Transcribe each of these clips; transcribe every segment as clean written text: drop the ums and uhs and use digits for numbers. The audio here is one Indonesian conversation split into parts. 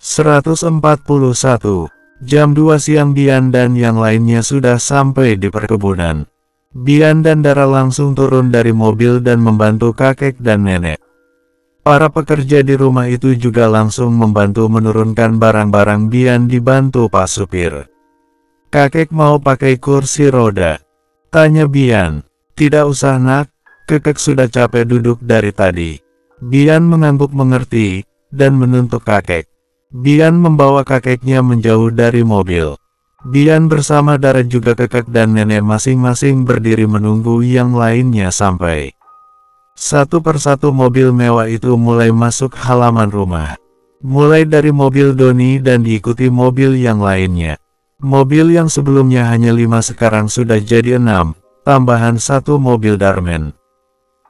141. Jam 2 siang Bian dan yang lainnya sudah sampai di perkebunan. Bian dan Dara langsung turun dari mobil dan membantu kakek dan nenek. Para pekerja di rumah itu juga langsung membantu menurunkan barang-barang. Bian dibantu Pak Supir. "Kakek mau pakai kursi roda?" tanya Bian. "Tidak usah nak, kakek sudah capek duduk dari tadi." Bian mengangguk mengerti, dan menuntut kakek. Bian membawa kakeknya menjauh dari mobil. Bian bersama Dara juga kakek dan nenek masing-masing berdiri menunggu yang lainnya sampai. Satu persatu mobil mewah itu mulai masuk halaman rumah. Mulai dari mobil Doni dan diikuti mobil yang lainnya. Mobil yang sebelumnya hanya 5 sekarang sudah jadi 6, tambahan 1 mobil Darmen.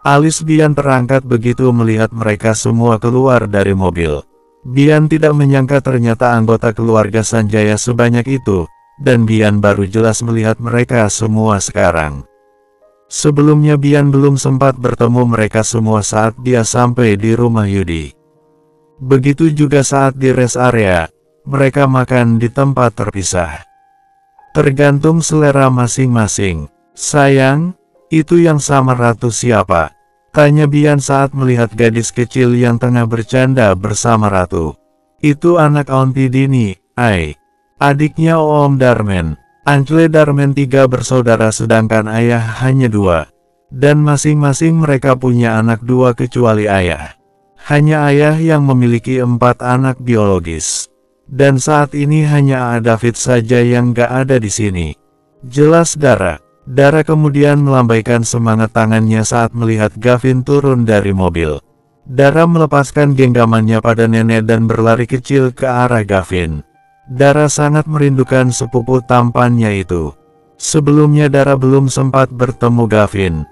Alis Bian terangkat begitu melihat mereka semua keluar dari mobil. Bian tidak menyangka ternyata anggota keluarga Sanjaya sebanyak itu, dan Bian baru jelas melihat mereka semua sekarang. Sebelumnya Bian belum sempat bertemu mereka semua saat dia sampai di rumah Yudi. Begitu juga saat di rest area, mereka makan di tempat terpisah. Tergantung selera masing-masing. "Sayang, itu yang sama Ratu siapa?" tanya Bian saat melihat gadis kecil yang tengah bercanda bersama Ratu. "Itu anak Aunty Dini, adiknya Om Darmen. Ancle Darmen 3 bersaudara sedangkan ayah hanya 2. Dan masing-masing mereka punya anak 2 kecuali ayah. Hanya ayah yang memiliki 4 anak biologis. Dan saat ini hanya David saja yang gak ada di sini," jelas Dara. Dara kemudian melambaikan semangat tangannya saat melihat Gavin turun dari mobil. Dara melepaskan genggamannya pada nenek dan berlari kecil ke arah Gavin. Dara sangat merindukan sepupu tampannya itu. Sebelumnya Dara belum sempat bertemu Gavin.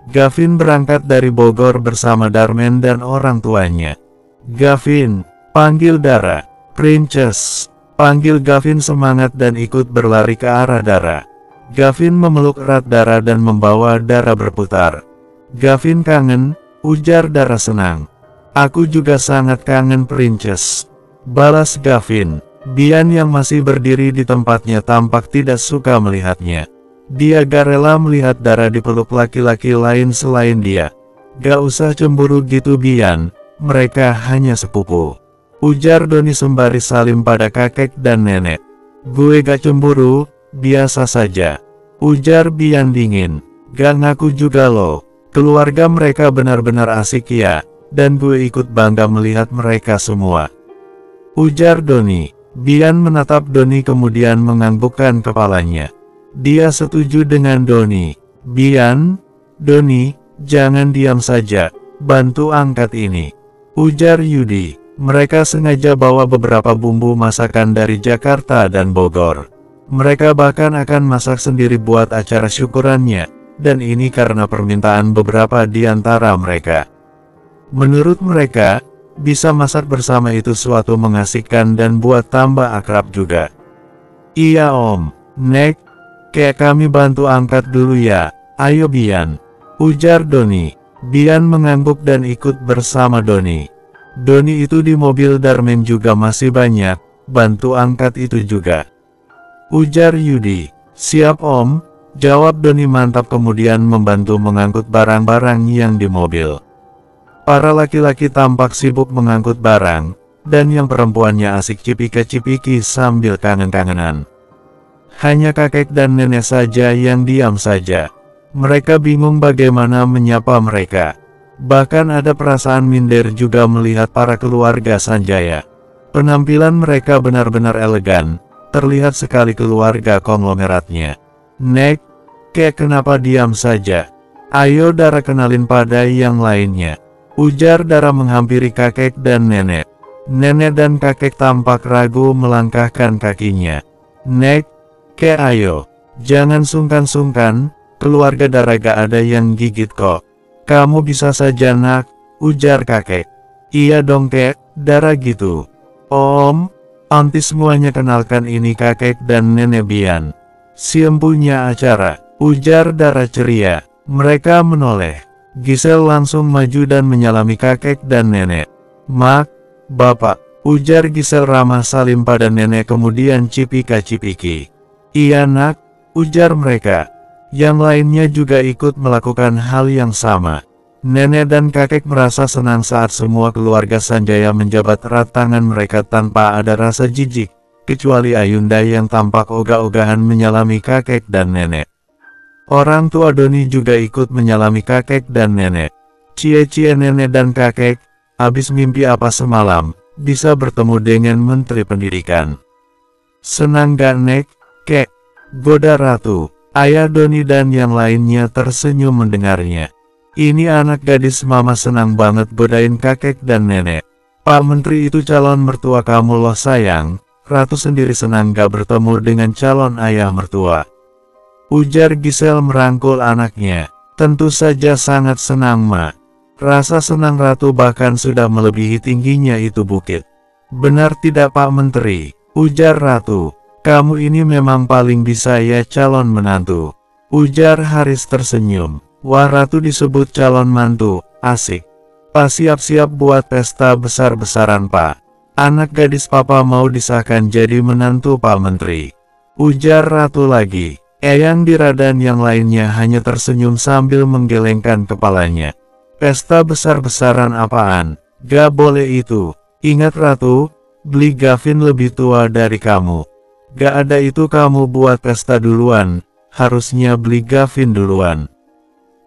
Gavin berangkat dari Bogor bersama Darmen dan orang tuanya. "Gavin," panggil Dara. "Princess," panggil Gavin semangat dan ikut berlari ke arah Dara. Gavin memeluk erat Dara dan membawa Dara berputar. "Gavin kangen," ujar Dara senang. "Aku juga sangat kangen Princess," balas Gavin. Bian yang masih berdiri di tempatnya tampak tidak suka melihatnya. Dia gak rela melihat Dara dipeluk laki-laki lain selain dia. "Gak usah cemburu gitu Bian, mereka hanya sepupu," ujar Doni sembari salim pada kakek dan nenek. "Gue gak cemburu, biasa saja," ujar Bian dingin. "Gak ngaku juga loh. Keluarga mereka benar-benar asik ya, dan gue ikut bangga melihat mereka semua," ujar Doni. Bian menatap Doni kemudian menganggukkan kepalanya. Dia setuju dengan Doni. "Bian, Doni, jangan diam saja, bantu angkat ini," ujar Yudi. Mereka sengaja bawa beberapa bumbu masakan dari Jakarta dan Bogor. Mereka bahkan akan masak sendiri buat acara syukurannya, dan ini karena permintaan beberapa di antara mereka. Menurut mereka, bisa masak bersama itu suatu mengasihkan dan buat tambah akrab juga. "Iya Om, Nek, kayak kami bantu angkat dulu ya, ayo Bian," ujar Doni. Bian mengangguk dan ikut bersama Doni. Doni itu di mobil Darmen juga masih banyak, bantu angkat itu juga, ujar Yudi. "Siap Om," jawab Doni mantap kemudian membantu mengangkut barang-barang yang di mobil. Para laki-laki tampak sibuk mengangkut barang, dan yang perempuannya asik cipika-cipiki sambil kangen-kangenan. Hanya kakek dan nenek saja yang diam saja. Mereka bingung bagaimana menyapa mereka. Bahkan ada perasaan minder juga melihat para keluarga Sanjaya. Penampilan mereka benar-benar elegan, terlihat sekali keluarga konglomeratnya. "Nek, kayak kenapa diam saja? Ayo Dara kenalin pada yang lainnya," ujar Dara menghampiri kakek dan nenek. Nenek dan kakek tampak ragu melangkahkan kakinya. "Nek, kek ayo, jangan sungkan-sungkan, keluarga Dara gak ada yang gigit kok. Kamu bisa saja nak," ujar kakek. "Iya dong kek, Dara gitu. Om, Aunty semuanya kenalkan ini kakek dan nenek Bian. Si empunya acara," ujar Dara ceria. Mereka menoleh. Giselle langsung maju dan menyalami kakek dan nenek. "Mak, Bapak," Ujar Gisel ramah salim pada nenek kemudian cipika-cipiki. Iya nak, ujar mereka. Yang lainnya juga ikut melakukan hal yang sama. Nenek dan kakek merasa senang saat semua keluarga Sanjaya menjabat erat tangan mereka tanpa ada rasa jijik, kecuali Ayunda yang tampak ogah-ogahan menyalami kakek dan nenek. Orang tua Doni juga ikut menyalami kakek dan nenek. Cie-cie nenek dan kakek, habis mimpi apa semalam, bisa bertemu dengan Menteri Pendidikan. Senang gak nek, kek? Goda Ratu. Ayah Doni dan yang lainnya tersenyum mendengarnya. Ini anak gadis mama senang banget godain kakek dan nenek. Pak Menteri itu calon mertua kamu loh sayang. Ratu sendiri senang gak bertemu dengan calon ayah mertua. Ujar Gisel merangkul anaknya. Tentu saja sangat senang ma. Rasa senang Ratu bahkan sudah melebihi tingginya itu bukit. Benar tidak Pak Menteri? Ujar Ratu. Kamu ini memang paling bisa ya calon menantu. Ujar Haris tersenyum. Wah Ratu disebut calon mantu, asik. Pak siap-siap buat pesta besar-besaran Pak. Anak gadis Papa mau disahkan jadi menantu Pak Menteri. Ujar Ratu lagi. Eyang Dira dan yang lainnya hanya tersenyum sambil menggelengkan kepalanya. Pesta besar-besaran apaan? Gak boleh itu. Ingat Ratu, beli Gavin lebih tua dari kamu. Gak ada itu kamu buat pesta duluan, harusnya beli Gavin duluan.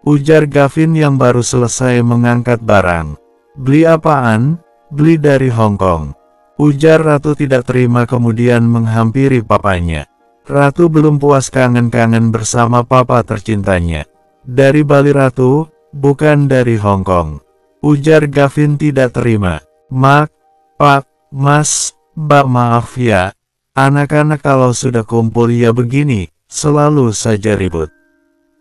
Ujar Gavin yang baru selesai mengangkat barang. Beli apaan? Beli dari Hong Kong. Ujar Ratu tidak terima kemudian menghampiri papanya. Ratu belum puas kangen-kangen bersama papa tercintanya. Dari Bali Ratu, bukan dari Hong Kong. Ujar Gavin tidak terima. Mak, Pak, Mas, Mbak maaf ya. Anak-anak kalau sudah kumpul ya begini, selalu saja ribut.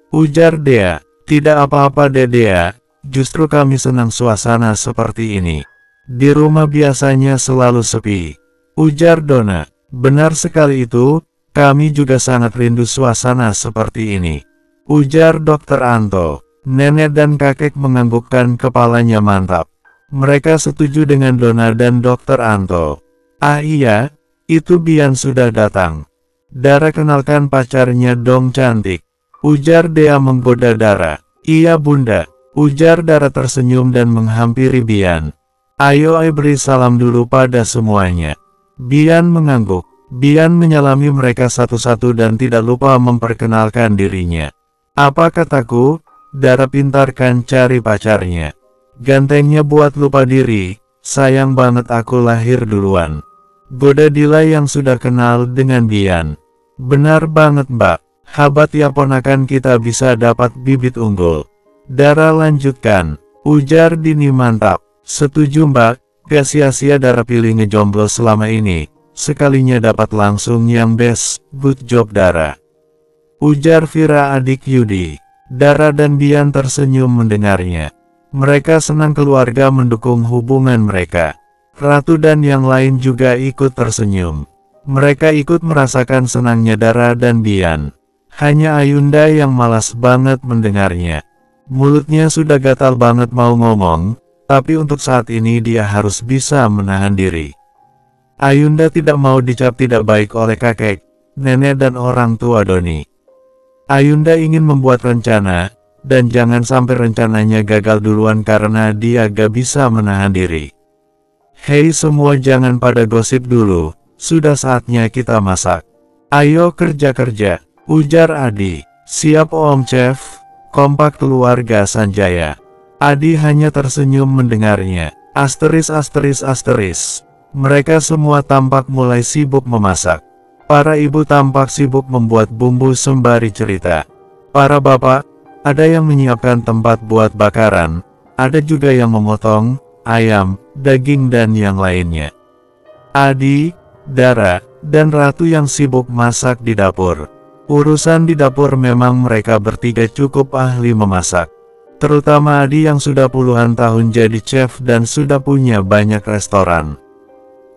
Ujar Dea. Tidak apa-apa Dea, justru kami senang suasana seperti ini. Di rumah biasanya selalu sepi. Ujar Dona. Benar sekali itu, kami juga sangat rindu suasana seperti ini. Ujar Dr. Anto. Nenek dan kakek menganggukkan kepalanya mantap. Mereka setuju dengan Dona dan Dr. Anto. Ah iya, itu Bian sudah datang. Dara kenalkan pacarnya dong cantik. Ujar Dea menggoda Dara. Iya bunda, ujar Dara tersenyum dan menghampiri Bian. Ayo beri salam dulu pada semuanya. Bian mengangguk. Bian menyalami mereka satu-satu dan tidak lupa memperkenalkan dirinya. Apa kataku? Dara pintarkan cari pacarnya. Gantengnya buat lupa diri, sayang banget aku lahir duluan. Goda Dila yang sudah kenal dengan Bian. Benar banget mbak. Habat ya ponakan kita bisa dapat bibit unggul. Dara lanjutkan. Ujar Dini mantap. Setuju mbak, gak sia-sia Dara pilih ngejomblo selama ini. Sekalinya dapat langsung yang best, good job Dara. Ujar Vira adik Yudi. Dara dan Bian tersenyum mendengarnya. Mereka senang keluarga mendukung hubungan mereka. Ratu dan yang lain juga ikut tersenyum. Mereka ikut merasakan senangnya Dara dan Bian. Hanya Ayunda yang malas banget mendengarnya. Mulutnya sudah gatal banget mau ngomong, tapi untuk saat ini dia harus bisa menahan diri. Ayunda tidak mau dicap tidak baik oleh kakek, nenek dan orang tua Doni. Ayunda ingin membuat rencana, dan jangan sampai rencananya gagal duluan karena dia gak bisa menahan diri. Hei semua jangan pada gosip dulu, sudah saatnya kita masak. Ayo kerja-kerja. Ujar Adi. Siap Om Chef, kompak keluarga Sanjaya. Adi hanya tersenyum mendengarnya. Asteris. Mereka semua tampak mulai sibuk memasak. Para ibu tampak sibuk membuat bumbu sembari cerita. Para bapak, ada yang menyiapkan tempat buat bakaran, ada juga yang memotong ayam, daging dan yang lainnya. Adi, Dara, dan Ratu yang sibuk masak di dapur. Urusan di dapur memang mereka bertiga cukup ahli memasak. Terutama Adi yang sudah puluhan tahun jadi chef dan sudah punya banyak restoran.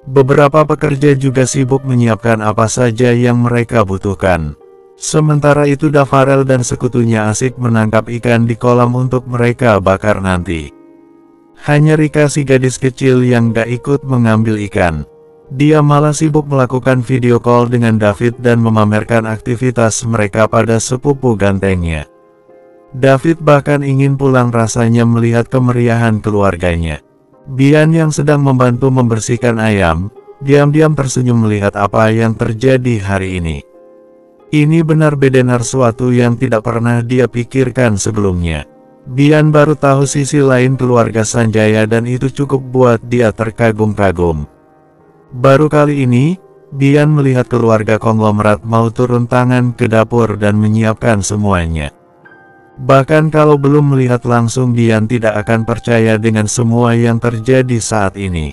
Beberapa pekerja juga sibuk menyiapkan apa saja yang mereka butuhkan. Sementara itu Dafarel dan sekutunya asik menangkap ikan di kolam untuk mereka bakar nanti. Hanya Rika si gadis kecil yang gak ikut mengambil ikan. Dia malah sibuk melakukan video call dengan David dan memamerkan aktivitas mereka pada sepupu gantengnya. David bahkan ingin pulang rasanya melihat kemeriahan keluarganya. Bian yang sedang membantu membersihkan ayam, diam-diam tersenyum melihat apa yang terjadi hari ini. Ini benar-benar suatu yang tidak pernah dia pikirkan sebelumnya. Bian baru tahu sisi lain keluarga Sanjaya dan itu cukup buat dia terkagum-kagum. Baru kali ini, Bian melihat keluarga konglomerat mau turun tangan ke dapur dan menyiapkan semuanya. Bahkan kalau belum melihat langsung Bian tidak akan percaya dengan semua yang terjadi saat ini.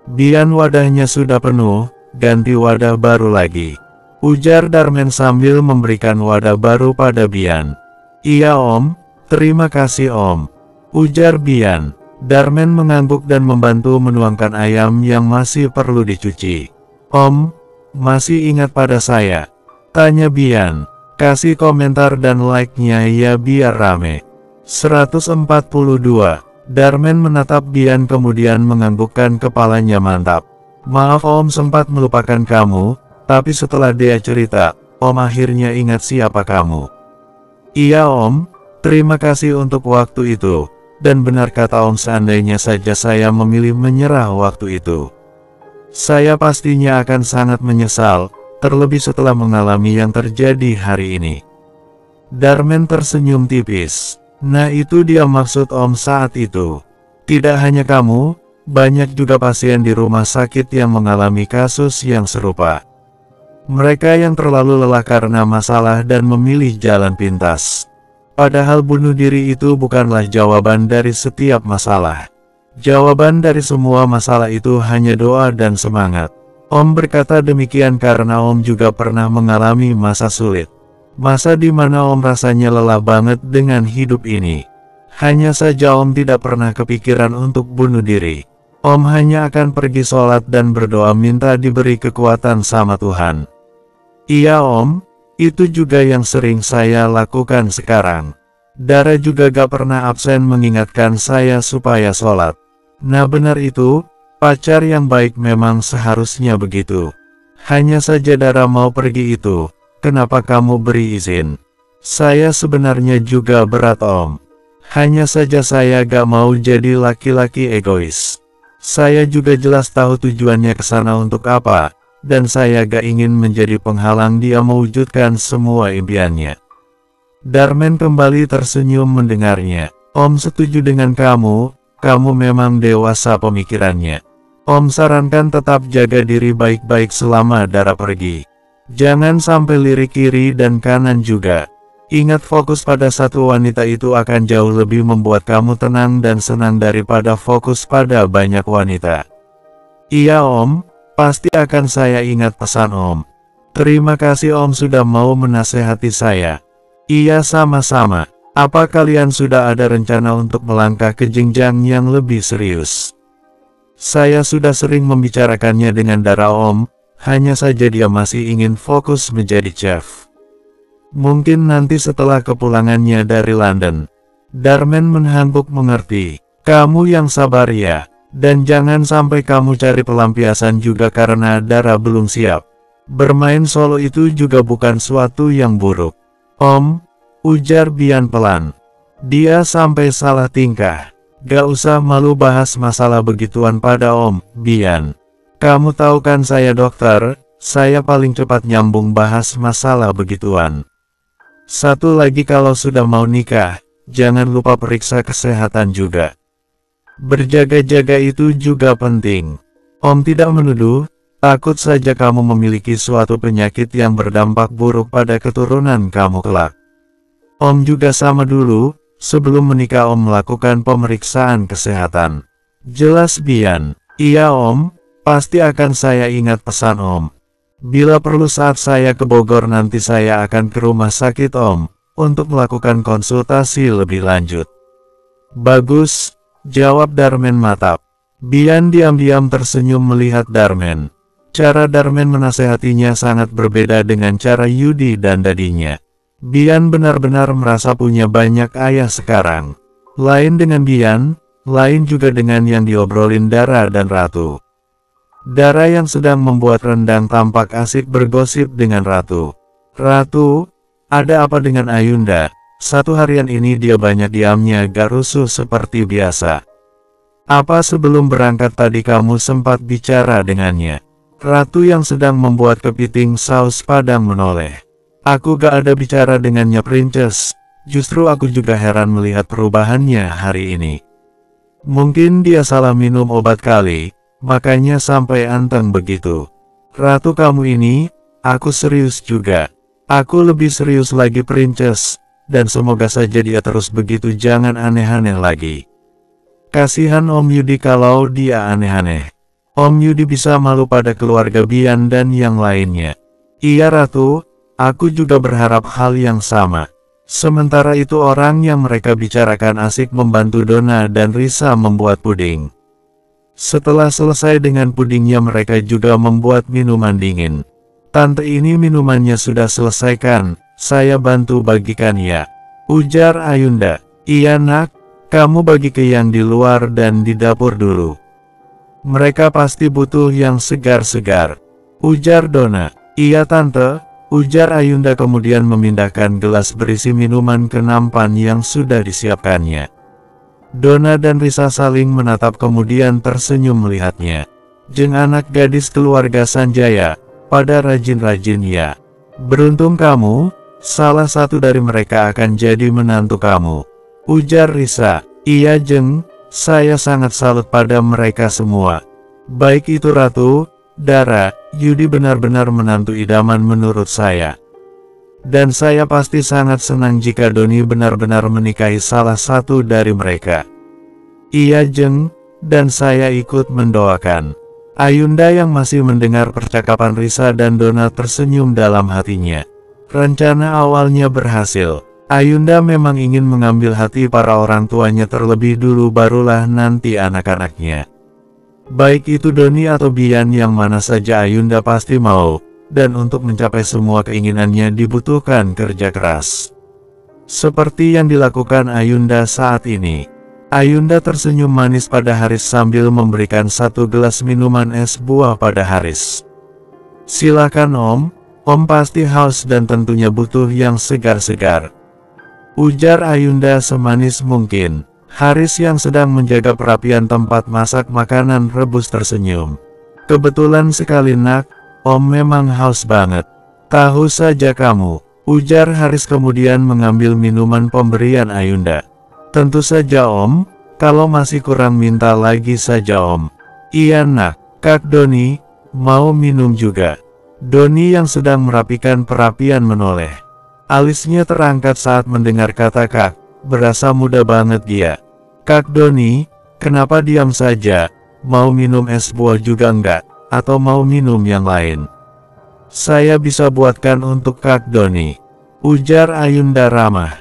Bian wadahnya sudah penuh, ganti wadah baru lagi. Ujar Darmen sambil memberikan wadah baru pada Bian. Iya om. Terima kasih om, ujar Bian. Darmen mengangguk dan membantu menuangkan ayam yang masih perlu dicuci. Om, masih ingat pada saya? Tanya Bian. Kasih komentar dan like-nya ya biar rame. 142. Darmen menatap Bian kemudian menganggukkan kepalanya mantap. Maaf om sempat melupakan kamu, tapi setelah dia cerita, om akhirnya ingat siapa kamu. Iya om. Terima kasih untuk waktu itu, dan benar kata om seandainya saja saya memilih menyerah waktu itu. Saya pastinya akan sangat menyesal, terlebih setelah mengalami yang terjadi hari ini. Darmen tersenyum tipis. Nah itu dia maksud om saat itu. Tidak hanya kamu, banyak juga pasien di rumah sakit yang mengalami kasus yang serupa. Mereka yang terlalu lelah karena masalah dan memilih jalan pintas. Padahal bunuh diri itu bukanlah jawaban dari setiap masalah. Jawaban dari semua masalah itu hanya doa dan semangat. Om berkata demikian karena om juga pernah mengalami masa sulit. Masa di mana om rasanya lelah banget dengan hidup ini. Hanya saja om tidak pernah kepikiran untuk bunuh diri. Om hanya akan pergi sholat dan berdoa minta diberi kekuatan sama Tuhan. Iya om. Itu juga yang sering saya lakukan sekarang. Dara juga gak pernah absen mengingatkan saya supaya sholat. Nah benar itu, pacar yang baik memang seharusnya begitu. Hanya saja Dara mau pergi itu, kenapa kamu beri izin? Saya sebenarnya juga berat om. Hanya saja saya gak mau jadi laki-laki egois. Saya juga jelas tahu tujuannya ke sana untuk apa. Dan saya gak ingin menjadi penghalang dia mewujudkan semua impiannya. Darmen kembali tersenyum mendengarnya. Om setuju dengan kamu memang dewasa pemikirannya. Om sarankan tetap jaga diri baik-baik selama Dara pergi. Jangan sampai lirik kiri dan kanan juga. Ingat fokus pada satu wanita itu akan jauh lebih membuat kamu tenang dan senang daripada fokus pada banyak wanita. Iya om. Pasti akan saya ingat pesan om. Terima kasih om sudah mau menasehati saya. Iya sama-sama. Apa kalian sudah ada rencana untuk melangkah ke jenjang yang lebih serius? Saya sudah sering membicarakannya dengan Dara om, hanya saja dia masih ingin fokus menjadi chef. Mungkin nanti setelah kepulangannya dari London. Darmen mengangguk mengerti. Kamu yang sabar ya. Dan jangan sampai kamu cari pelampiasan juga karena Dara belum siap. Bermain solo itu juga bukan suatu yang buruk. Om, ujar Bian pelan. Dia sampai salah tingkah. Gak usah malu bahas masalah begituan pada om, Bian. Kamu tahu kan saya dokter, saya paling cepat nyambung bahas masalah begituan. Satu lagi kalau sudah mau nikah, jangan lupa periksa kesehatan juga. Berjaga-jaga itu juga penting. Om tidak menuduh, takut saja kamu memiliki suatu penyakit yang berdampak buruk pada keturunan kamu kelak. Om juga sama dulu, sebelum menikah om melakukan pemeriksaan kesehatan. Jelas Bian. Iya om, pasti akan saya ingat pesan om. Bila perlu saat saya ke Bogor nanti saya akan ke rumah sakit om, untuk melakukan konsultasi lebih lanjut. Bagus. Jawab Darmen matap. Bian diam-diam tersenyum melihat Darmen. Cara Darmen menasehatinya sangat berbeda dengan cara Yudi dan dadinya. Bian benar-benar merasa punya banyak ayah sekarang. Lain dengan Bian, lain juga dengan yang diobrolin Dara dan Ratu. Dara yang sedang membuat rendang tampak asik bergosip dengan Ratu. "Ratu, ada apa dengan Ayunda? Satu harian ini dia banyak diamnya, gak rusuh seperti biasa. Apa sebelum berangkat tadi kamu sempat bicara dengannya?" Ratu yang sedang membuat kepiting saus padang menoleh. "Aku gak ada bicara dengannya, Princess. Justru aku juga heran melihat perubahannya hari ini. Mungkin dia salah minum obat kali, makanya sampai anteng begitu." "Ratu kamu ini, aku serius juga. Aku lebih serius lagi, Princess. Dan semoga saja dia terus begitu, jangan aneh-aneh lagi. Kasihan Om Yudi kalau dia aneh-aneh. Om Yudi bisa malu pada keluarga Bian dan yang lainnya." "Iya Ratu, aku juga berharap hal yang sama." Sementara itu orang yang mereka bicarakan asik membantu Donna dan Risa membuat puding. Setelah selesai dengan pudingnya mereka juga membuat minuman dingin. "Tante, ini minumannya sudah selesaikan, saya bantu bagikan ya," ujar Ayunda. "Iya nak, kamu bagi ke yang di luar dan di dapur dulu. Mereka pasti butuh yang segar-segar," ujar Donna. "Iya tante," ujar Ayunda kemudian memindahkan gelas berisi minuman ke nampan yang sudah disiapkannya. Donna dan Risa saling menatap kemudian tersenyum melihatnya. "Jeng anak gadis keluarga Sanjaya, pada rajin-rajin ya. Beruntung kamu, salah satu dari mereka akan jadi menantu kamu," ujar Risa. "Iya Jeng, saya sangat salut pada mereka semua. Baik itu Ratu, Dara, Yudi benar-benar menantu idaman menurut saya. Dan saya pasti sangat senang jika Doni benar-benar menikahi salah satu dari mereka." "Iya Jeng, dan saya ikut mendoakan." Ayunda yang masih mendengar percakapan Risa dan Donna tersenyum dalam hatinya. Rencana awalnya berhasil. Ayunda memang ingin mengambil hati para orang tuanya terlebih dulu, barulah nanti anak-anaknya. Baik itu Doni atau Bian, yang mana saja Ayunda pasti mau, dan untuk mencapai semua keinginannya dibutuhkan kerja keras. Seperti yang dilakukan Ayunda saat ini. Ayunda tersenyum manis pada Haris sambil memberikan satu gelas minuman es buah pada Haris. "Silakan Om pasti haus dan tentunya butuh yang segar-segar," ujar Ayunda semanis mungkin. Haris yang sedang menjaga perapian tempat masak makanan rebus tersenyum. "Kebetulan sekali nak, Om memang haus banget." "Tahu saja kamu," ujar Haris kemudian mengambil minuman pemberian Ayunda. "Tentu saja Om, kalau masih kurang minta lagi saja Om." "Iya nak." "Kak Doni, mau minum juga?" Doni yang sedang merapikan perapian menoleh. Alisnya terangkat saat mendengar kata kak, berasa muda banget dia. "Kak Doni, kenapa diam saja? Mau minum es buah juga enggak? Atau mau minum yang lain?" "Saya bisa buatkan untuk Kak Doni," ujar Ayunda ramah.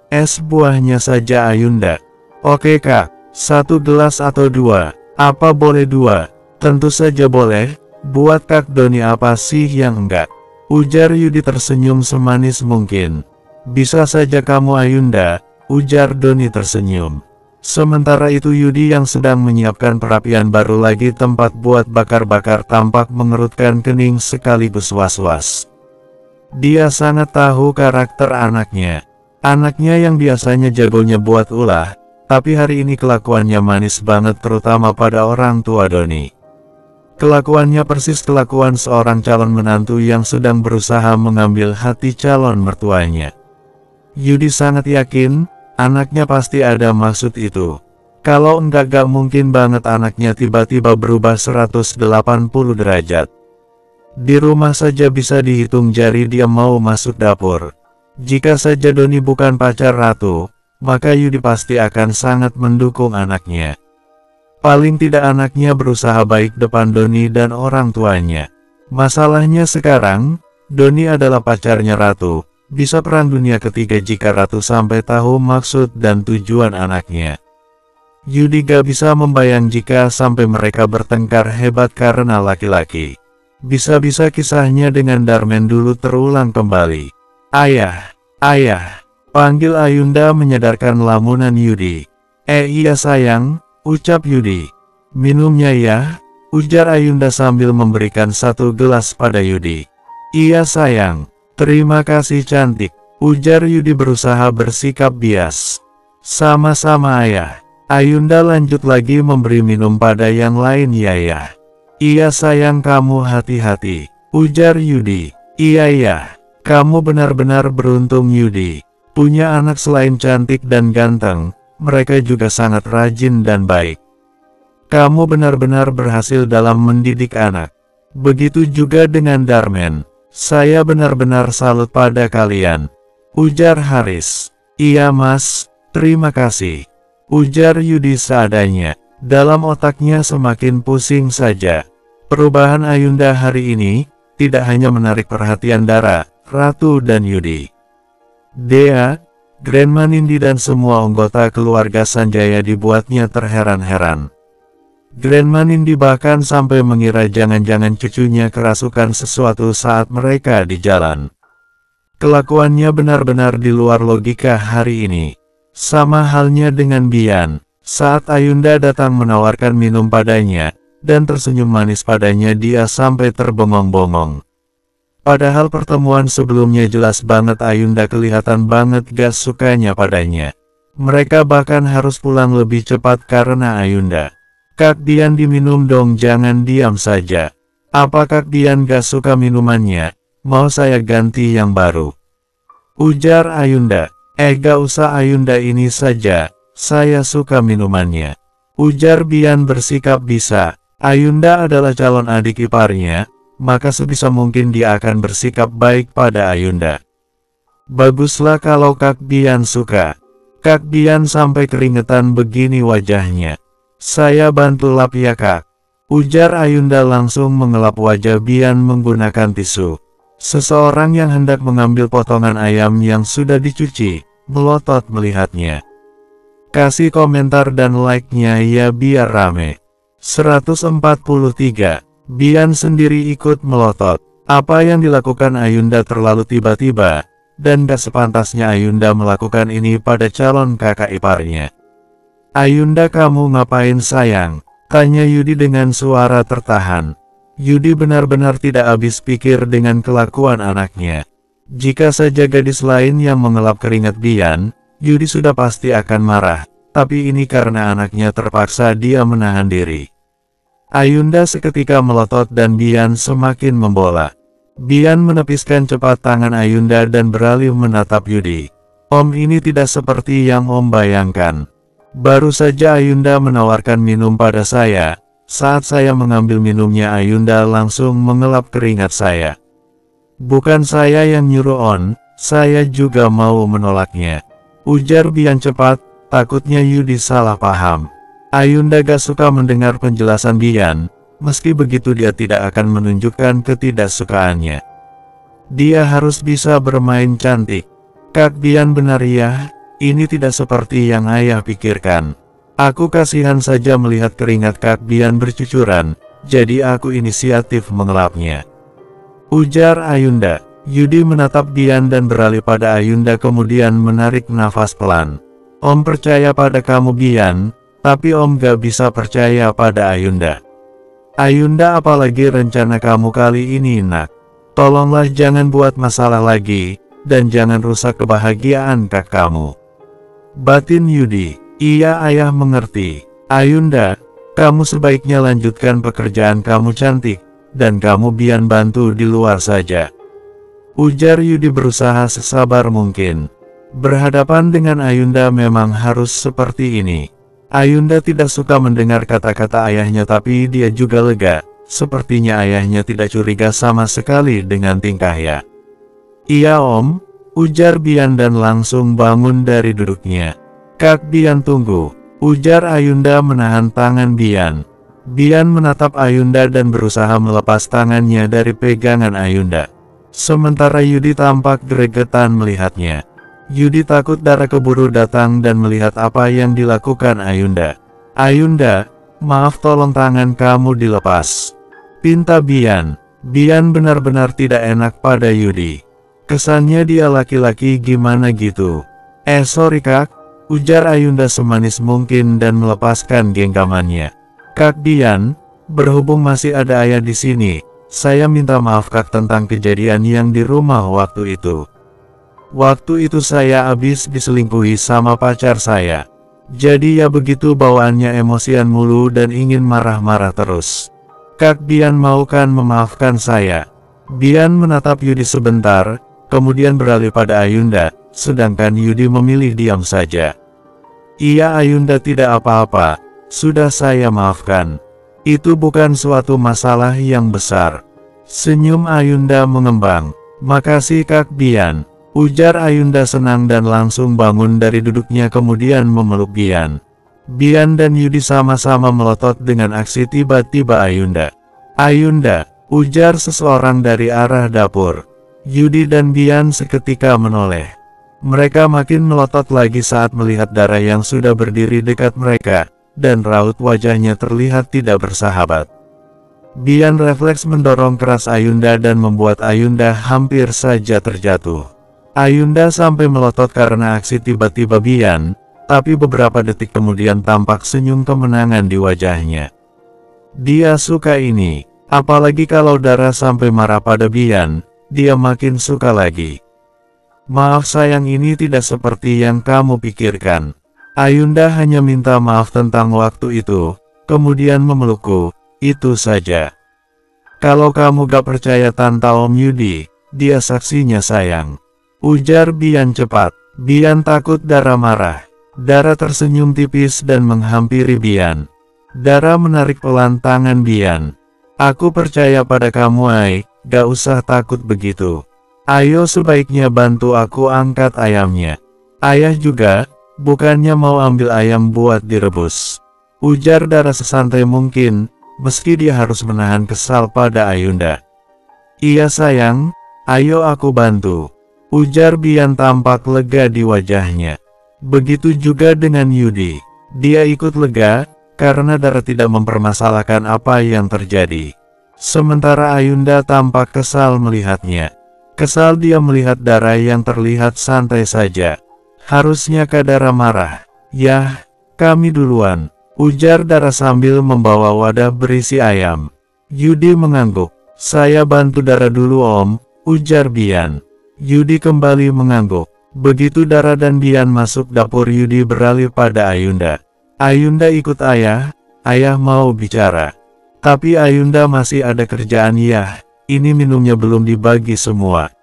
Es buahnya saja Ayunda." "Oke kak, satu gelas atau dua? Apa boleh dua?" "Tentu saja boleh, buat Kak Doni, apa sih yang enggak?" ujar Yudi tersenyum semanis mungkin. "Bisa saja kamu Ayunda," ujar Doni tersenyum. Sementara itu Yudi yang sedang menyiapkan perapian baru lagi tempat buat bakar-bakar tampak mengerutkan kening sekaligus was-was. Dia sangat tahu karakter anaknya. Anaknya yang biasanya jagonya buat ulah, tapi hari ini kelakuannya manis banget, terutama pada orang tua Doni. Kelakuannya persis kelakuan seorang calon menantu yang sedang berusaha mengambil hati calon mertuanya. Yudi sangat yakin, anaknya pasti ada maksud itu. Kalau enggak, gak mungkin banget anaknya tiba-tiba berubah 180 derajat. Di rumah saja bisa dihitung jari dia mau masuk dapur. Jika saja Doni bukan pacar Ratu, maka Yudi pasti akan sangat mendukung anaknya. Paling tidak anaknya berusaha baik depan Doni dan orang tuanya. Masalahnya sekarang, Doni adalah pacarnya Ratu, bisa perang dunia ketiga jika Ratu sampai tahu maksud dan tujuan anaknya. Yudi gak bisa membayang jika sampai mereka bertengkar hebat karena laki-laki. Bisa-bisa kisahnya dengan Darmen dulu terulang kembali. "Ayah, ayah," panggil Ayunda menyadarkan lamunan Yudi. Iya sayang, ucap Yudi. Minumnya ya, ujar Ayunda sambil memberikan satu gelas pada Yudi. Iya sayang, terima kasih cantik, ujar Yudi berusaha bersikap bias. Sama-sama ayah. Ayunda lanjut lagi memberi minum pada yang lain ya. Iya sayang kamu hati-hati, ujar Yudi. Iya, kamu benar-benar beruntung Yudi. Punya anak selain cantik dan ganteng, mereka juga sangat rajin dan baik. Kamu benar-benar berhasil dalam mendidik anak. Begitu juga dengan Darmen. Saya benar-benar salut pada kalian, ujar Haris. Iya mas, terima kasih, ujar Yudi seadanya. Dalam otaknya semakin pusing saja. Perubahan Ayunda hari ini tidak hanya menarik perhatian Dara, Ratu dan Yudi. Dea, Grandma Nindi dan semua anggota keluarga Sanjaya dibuatnya terheran-heran. Grandma Nindi bahkan sampai mengira jangan-jangan cucunya kerasukan sesuatu saat mereka di jalan. Kelakuannya benar-benar di luar logika hari ini. Sama halnya dengan Bian, saat Ayunda datang menawarkan minum padanya, dan tersenyum manis padanya dia sampai terbengong-bengong. Padahal pertemuan sebelumnya jelas banget Ayunda kelihatan banget gak sukanya padanya. Mereka bahkan harus pulang lebih cepat karena Ayunda. Kak Dian diminum dong, jangan diam saja. Apa Kak Dian gak suka minumannya? Mau saya ganti yang baru? Ujar Ayunda. Gak usah Ayunda, ini saja. Saya suka minumannya. Ujar Bian bersikap bisa. Ayunda adalah calon adik iparnya, maka sebisa mungkin dia akan bersikap baik pada Ayunda. Baguslah kalau Kak Bian suka. Kak Bian sampai keringetan begini wajahnya. Saya bantu lap ya Kak, ujar Ayunda langsung mengelap wajah Bian menggunakan tisu. Seseorang yang hendak mengambil potongan ayam yang sudah dicuci, melotot melihatnya. Kasih komentar dan like-nya ya biar rame. 143. Bian sendiri ikut melotot. Apa yang dilakukan Ayunda terlalu tiba-tiba, dan gak sepantasnya Ayunda melakukan ini pada calon kakak iparnya. Ayunda kamu ngapain sayang? Tanya Yudi dengan suara tertahan. Yudi benar-benar tidak habis pikir dengan kelakuan anaknya. Jika saja gadis lain yang mengelap keringat Bian, Yudi sudah pasti akan marah. Tapi ini karena anaknya terpaksa dia menahan diri. Ayunda seketika melotot dan Bian semakin membola. Bian menepiskan cepat tangan Ayunda dan beralih menatap Yudi. Om, ini tidak seperti yang Om bayangkan. Baru saja Ayunda menawarkan minum pada saya. Saat saya mengambil minumnya Ayunda langsung mengelap keringat saya. Bukan saya yang nyuruh On, saya juga mau menolaknya. Ujar Bian cepat, takutnya Yudi salah paham. Ayunda gak suka mendengar penjelasan Bian, meski begitu dia tidak akan menunjukkan ketidaksukaannya. Dia harus bisa bermain cantik. Kak Bian benar ya? Ini tidak seperti yang ayah pikirkan. Aku kasihan saja melihat keringat Kak Bian bercucuran, jadi aku inisiatif mengelapnya. Ujar Ayunda. Yudi menatap Bian dan beralih pada Ayunda kemudian menarik nafas pelan. Om percaya pada kamu Bian, tapi Om gak bisa percaya pada Ayunda. Ayunda, apalagi rencana kamu kali ini nak? Tolonglah jangan buat masalah lagi, dan jangan rusak kebahagiaan kak kamu. Batin Yudi. Iya ayah mengerti. Ayunda, kamu sebaiknya lanjutkan pekerjaan kamu cantik, dan kamu Bian bantu di luar saja. Ujar Yudi berusaha sesabar mungkin. Berhadapan dengan Ayunda memang harus seperti ini. Ayunda tidak suka mendengar kata-kata ayahnya tapi dia juga lega. Sepertinya ayahnya tidak curiga sama sekali dengan tingkahnya. Iya Om, ujar Bian dan langsung bangun dari duduknya. Kak Bian tunggu, ujar Ayunda menahan tangan Bian. Bian menatap Ayunda dan berusaha melepas tangannya dari pegangan Ayunda. Sementara Yudi tampak gregetan melihatnya. Yudi takut Dara keburu datang dan melihat apa yang dilakukan Ayunda. Ayunda, maaf tolong tangan kamu dilepas. Pinta Bian. Bian benar-benar tidak enak pada Yudi. Kesannya dia laki-laki gimana gitu. Sorry kak, ujar Ayunda semanis mungkin dan melepaskan genggamannya. Kak Bian, berhubung masih ada ayah di sini, saya minta maaf Kak tentang kejadian yang di rumah waktu itu. Waktu itu saya habis diselingkuhi sama pacar saya. Jadi ya begitu bawaannya emosian mulu dan ingin marah-marah terus. Kak Bian mau kan memaafkan saya? Bian menatap Yudi sebentar, kemudian beralih pada Ayunda, sedangkan Yudi memilih diam saja. Iya Ayunda tidak apa-apa, sudah saya maafkan. Itu bukan suatu masalah yang besar. Senyum Ayunda mengembang. Makasih Kak Bian. Ujar Ayunda senang dan langsung bangun dari duduknya kemudian memeluk Bian. Bian dan Yudi sama-sama melotot dengan aksi tiba-tiba Ayunda. Ayunda, ujar seseorang dari arah dapur. Yudi dan Bian seketika menoleh. Mereka makin melotot lagi saat melihat Dara yang sudah berdiri dekat mereka, dan raut wajahnya terlihat tidak bersahabat. Bian refleks mendorong keras Ayunda dan membuat Ayunda hampir saja terjatuh. Ayunda sampai melotot karena aksi tiba-tiba Bian, tapi beberapa detik kemudian tampak senyum kemenangan di wajahnya. Dia suka ini, apalagi kalau Dara sampai marah pada Bian, dia makin suka lagi. Maaf sayang, ini tidak seperti yang kamu pikirkan. Ayunda hanya minta maaf tentang waktu itu, kemudian memelukku, itu saja. Kalau kamu gak percaya Tante Om Yudi, dia saksinya sayang. Ujar Bian cepat. Bian takut Dara marah. Dara tersenyum tipis dan menghampiri Bian. Dara menarik pelan tangan Bian. Aku percaya pada kamu Ai, gak usah takut begitu. Ayo sebaiknya bantu aku angkat ayamnya. Ayah juga, bukannya mau ambil ayam buat direbus. Ujar Dara sesantai mungkin, meski dia harus menahan kesal pada Ayunda. Iya sayang, ayo aku bantu. Ujar Bian tampak lega di wajahnya. Begitu juga dengan Yudi. Dia ikut lega, karena Dara tidak mempermasalahkan apa yang terjadi. Sementara Ayunda tampak kesal melihatnya. Kesal dia melihat Dara yang terlihat santai saja. Harusnya Kak Dara marah. Yah, kami duluan. Ujar Dara sambil membawa wadah berisi ayam. Yudi mengangguk. Saya bantu Dara dulu Om, ujar Bian. Yudi kembali mengangguk. Begitu Dara dan Bian masuk dapur, Yudi beralih pada Ayunda. Ayunda ikut ayah, ayah mau bicara. Tapi Ayunda masih ada kerjaan ya, ini minumnya belum dibagi semua.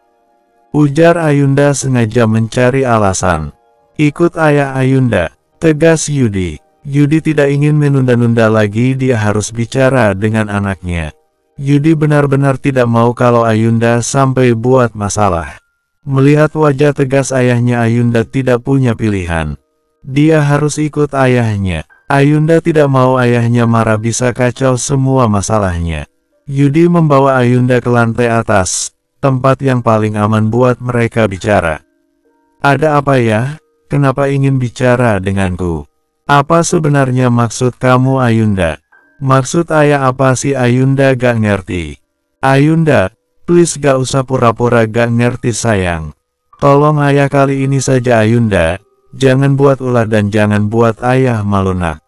Ujar Ayunda sengaja mencari alasan. Ikut ayah Ayunda, tegas Yudi. Yudi tidak ingin menunda-nunda lagi, dia harus bicara dengan anaknya. Yudi benar-benar tidak mau kalau Ayunda sampai buat masalah. Melihat wajah tegas ayahnya, Ayunda tidak punya pilihan. Dia harus ikut ayahnya. Ayunda tidak mau ayahnya marah, bisa kacau semua masalahnya. Yudi membawa Ayunda ke lantai atas, tempat yang paling aman buat mereka bicara. Ada apa ya? Kenapa ingin bicara denganku? Apa sebenarnya maksud kamu Ayunda? Maksud ayah apa sih? Ayunda gak ngerti. Ayunda, please gak usah pura-pura gak ngerti sayang. Tolong ayah kali ini saja Ayunda, jangan buat ulah dan jangan buat ayah malu nak.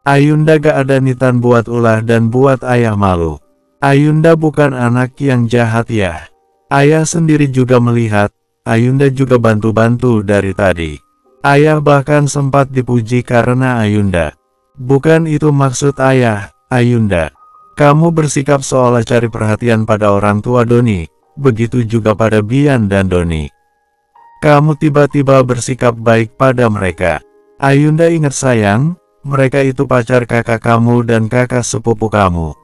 Ayunda gak ada niatan buat ulah dan buat ayah malu. Ayunda bukan anak yang jahat ya. Ayah sendiri juga melihat, Ayunda juga bantu-bantu dari tadi. Ayah bahkan sempat dipuji karena Ayunda. Bukan itu maksud ayah, Ayunda. Kamu bersikap seolah cari perhatian pada orang tua Doni, begitu juga pada Bian dan Doni. Kamu tiba-tiba bersikap baik pada mereka. Ayunda ingat sayang, mereka itu pacar kakak kamu dan kakak sepupu kamu.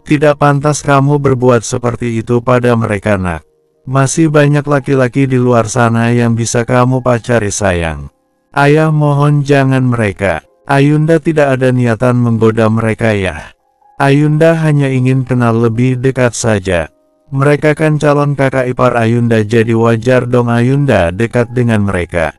Tidak pantas kamu berbuat seperti itu pada mereka nak. Masih banyak laki-laki di luar sana yang bisa kamu pacari sayang. Ayah mohon jangan mereka. Ayunda tidak ada niatan menggoda mereka ya. Ayunda hanya ingin kenal lebih dekat saja. Mereka kan calon kakak ipar Ayunda, jadi wajar dong Ayunda dekat dengan mereka.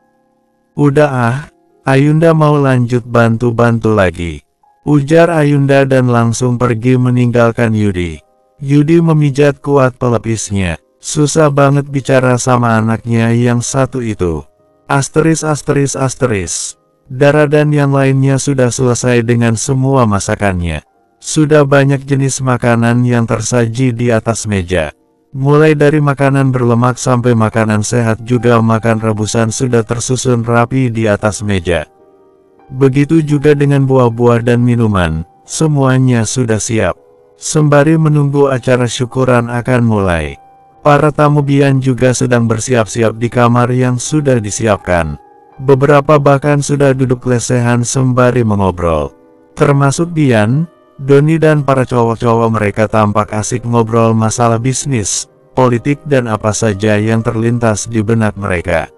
Udah ah, Ayunda mau lanjut bantu-bantu lagi. Ujar Ayunda dan langsung pergi meninggalkan Yudi. Yudi memijat kuat pelepisnya. Susah banget bicara sama anaknya yang satu itu. Asteris. Dara dan yang lainnya sudah selesai dengan semua masakannya. Sudah banyak jenis makanan yang tersaji di atas meja. Mulai dari makanan berlemak sampai makanan sehat, juga makan rebusan sudah tersusun rapi di atas meja. Begitu juga dengan buah-buah dan minuman, semuanya sudah siap. Sembari menunggu acara syukuran akan mulai, para tamu Bian juga sedang bersiap-siap di kamar yang sudah disiapkan. Beberapa bahkan sudah duduk lesehan sembari mengobrol. Termasuk Bian, Doni dan para cowok-cowok. Mereka tampak asik ngobrol masalah bisnis, politik dan apa saja yang terlintas di benak mereka.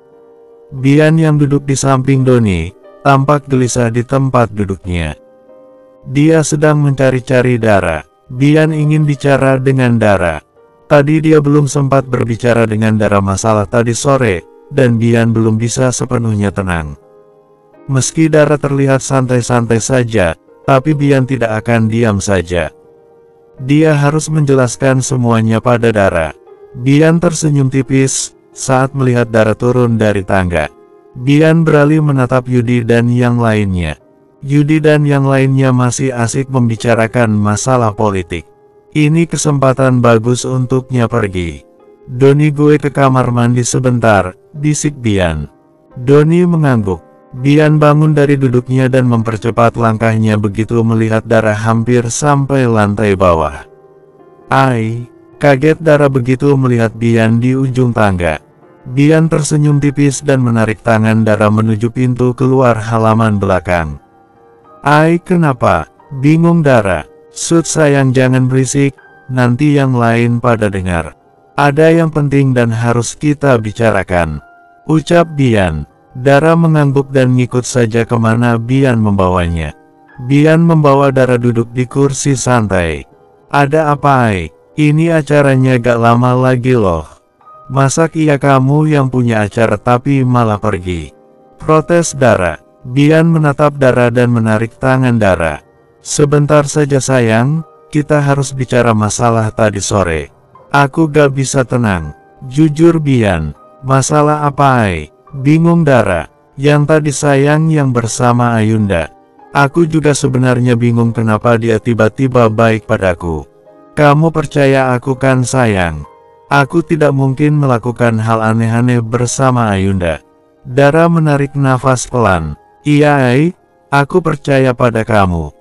Bian yang duduk di samping Doni, tampak gelisah di tempat duduknya. Dia sedang mencari-cari Dara. Bian ingin bicara dengan Dara. Tadi dia belum sempat berbicara dengan Dara masalah tadi sore, dan Bian belum bisa sepenuhnya tenang. Meski Dara terlihat santai-santai saja, tapi Bian tidak akan diam saja. Dia harus menjelaskan semuanya pada Dara. Bian tersenyum tipis saat melihat Dara turun dari tangga. Bian beralih menatap Yudi dan yang lainnya. Yudi dan yang lainnya masih asik membicarakan masalah politik. Ini kesempatan bagus untuknya pergi. Doni, gue ke kamar mandi sebentar, bisik Bian. Doni mengangguk. Bian bangun dari duduknya dan mempercepat langkahnya begitu melihat Dara hampir sampai lantai bawah. Kaget Dara begitu melihat Bian di ujung tangga. Bian tersenyum tipis dan menarik tangan Dara menuju pintu keluar halaman belakang. Kenapa? Bingung Dara. Sud sayang, jangan berisik, nanti yang lain pada dengar. Ada yang penting dan harus kita bicarakan, ucap Bian. Dara mengangguk dan ngikut saja kemana Bian membawanya. Bian membawa Dara duduk di kursi santai. Ada apa Ini acaranya gak lama lagi loh. Masak iya kamu yang punya acara tapi malah pergi, protes Dara. Bian menatap Dara dan menarik tangan Dara. Sebentar saja sayang, kita harus bicara masalah tadi sore. Aku gak bisa tenang. Jujur Bian, masalah apa Bingung Dara. Yang tadi sayang yang bersama Ayunda. Aku juga sebenarnya bingung kenapa dia tiba-tiba baik padaku. Kamu percaya aku kan sayang? Aku tidak mungkin melakukan hal aneh-aneh bersama Ayunda. Dara menarik nafas pelan. Iya aku percaya pada kamu,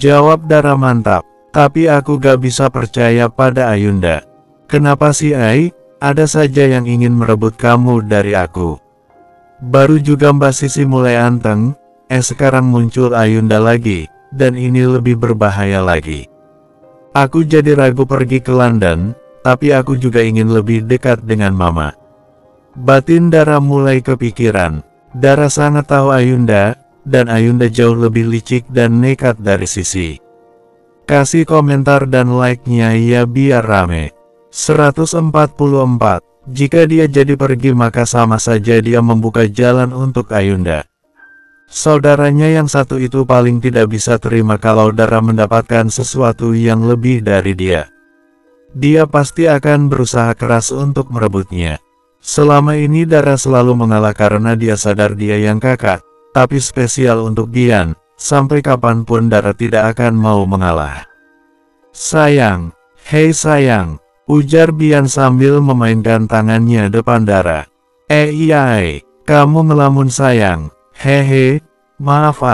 jawab Dara mantap. Tapi aku gak bisa percaya pada Ayunda. Kenapa sih Ada saja yang ingin merebut kamu dari aku. Baru juga Mbak Sisi mulai anteng, sekarang muncul Ayunda lagi, dan ini lebih berbahaya lagi. Aku jadi ragu pergi ke London, tapi aku juga ingin lebih dekat dengan Mama. Batin Dara mulai kepikiran. Dara sangat tahu Ayunda, dan Ayunda jauh lebih licik dan nekat dari Sisi. Kasih komentar dan like-nya ya biar rame. 144. Jika dia jadi pergi maka sama saja dia membuka jalan untuk Ayunda. Saudaranya yang satu itu paling tidak bisa terima kalau Dara mendapatkan sesuatu yang lebih dari dia. Dia pasti akan berusaha keras untuk merebutnya. Selama ini Dara selalu mengalah karena dia sadar dia yang kakak. Tapi spesial untuk Bian, sampai kapanpun Dara tidak akan mau mengalah. Sayang, hei sayang, ujar Bian sambil memainkan tangannya depan Dara. Iya kamu ngelamun sayang. Hehe, maaf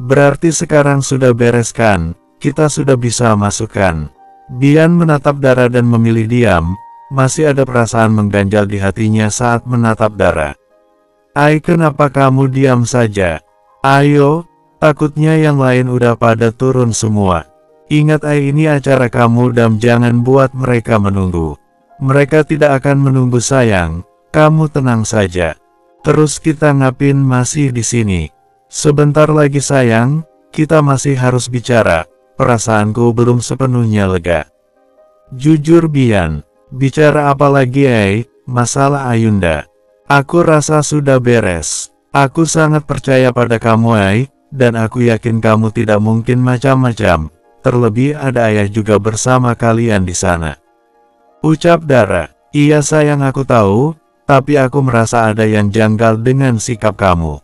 berarti sekarang sudah beres kan, kita sudah bisa masukkan. Bian menatap Dara dan memilih diam, masih ada perasaan mengganjal di hatinya saat menatap Dara. Kenapa kamu diam saja? Ayo, takutnya yang lain udah pada turun semua. Ingat ini acara kamu dan jangan buat mereka menunggu. Mereka tidak akan menunggu sayang, kamu tenang saja. Terus kita ngapin masih di sini? Sebentar lagi sayang, kita masih harus bicara. Perasaanku belum sepenuhnya lega. Jujur Bian, bicara apa lagi masalah Ayunda. Aku rasa sudah beres. Aku sangat percaya pada kamu dan aku yakin kamu tidak mungkin macam-macam. Terlebih ada ayah juga bersama kalian di sana, ucap Dara. Iya sayang aku tahu, Tapi aku merasa ada yang janggal dengan sikap kamu.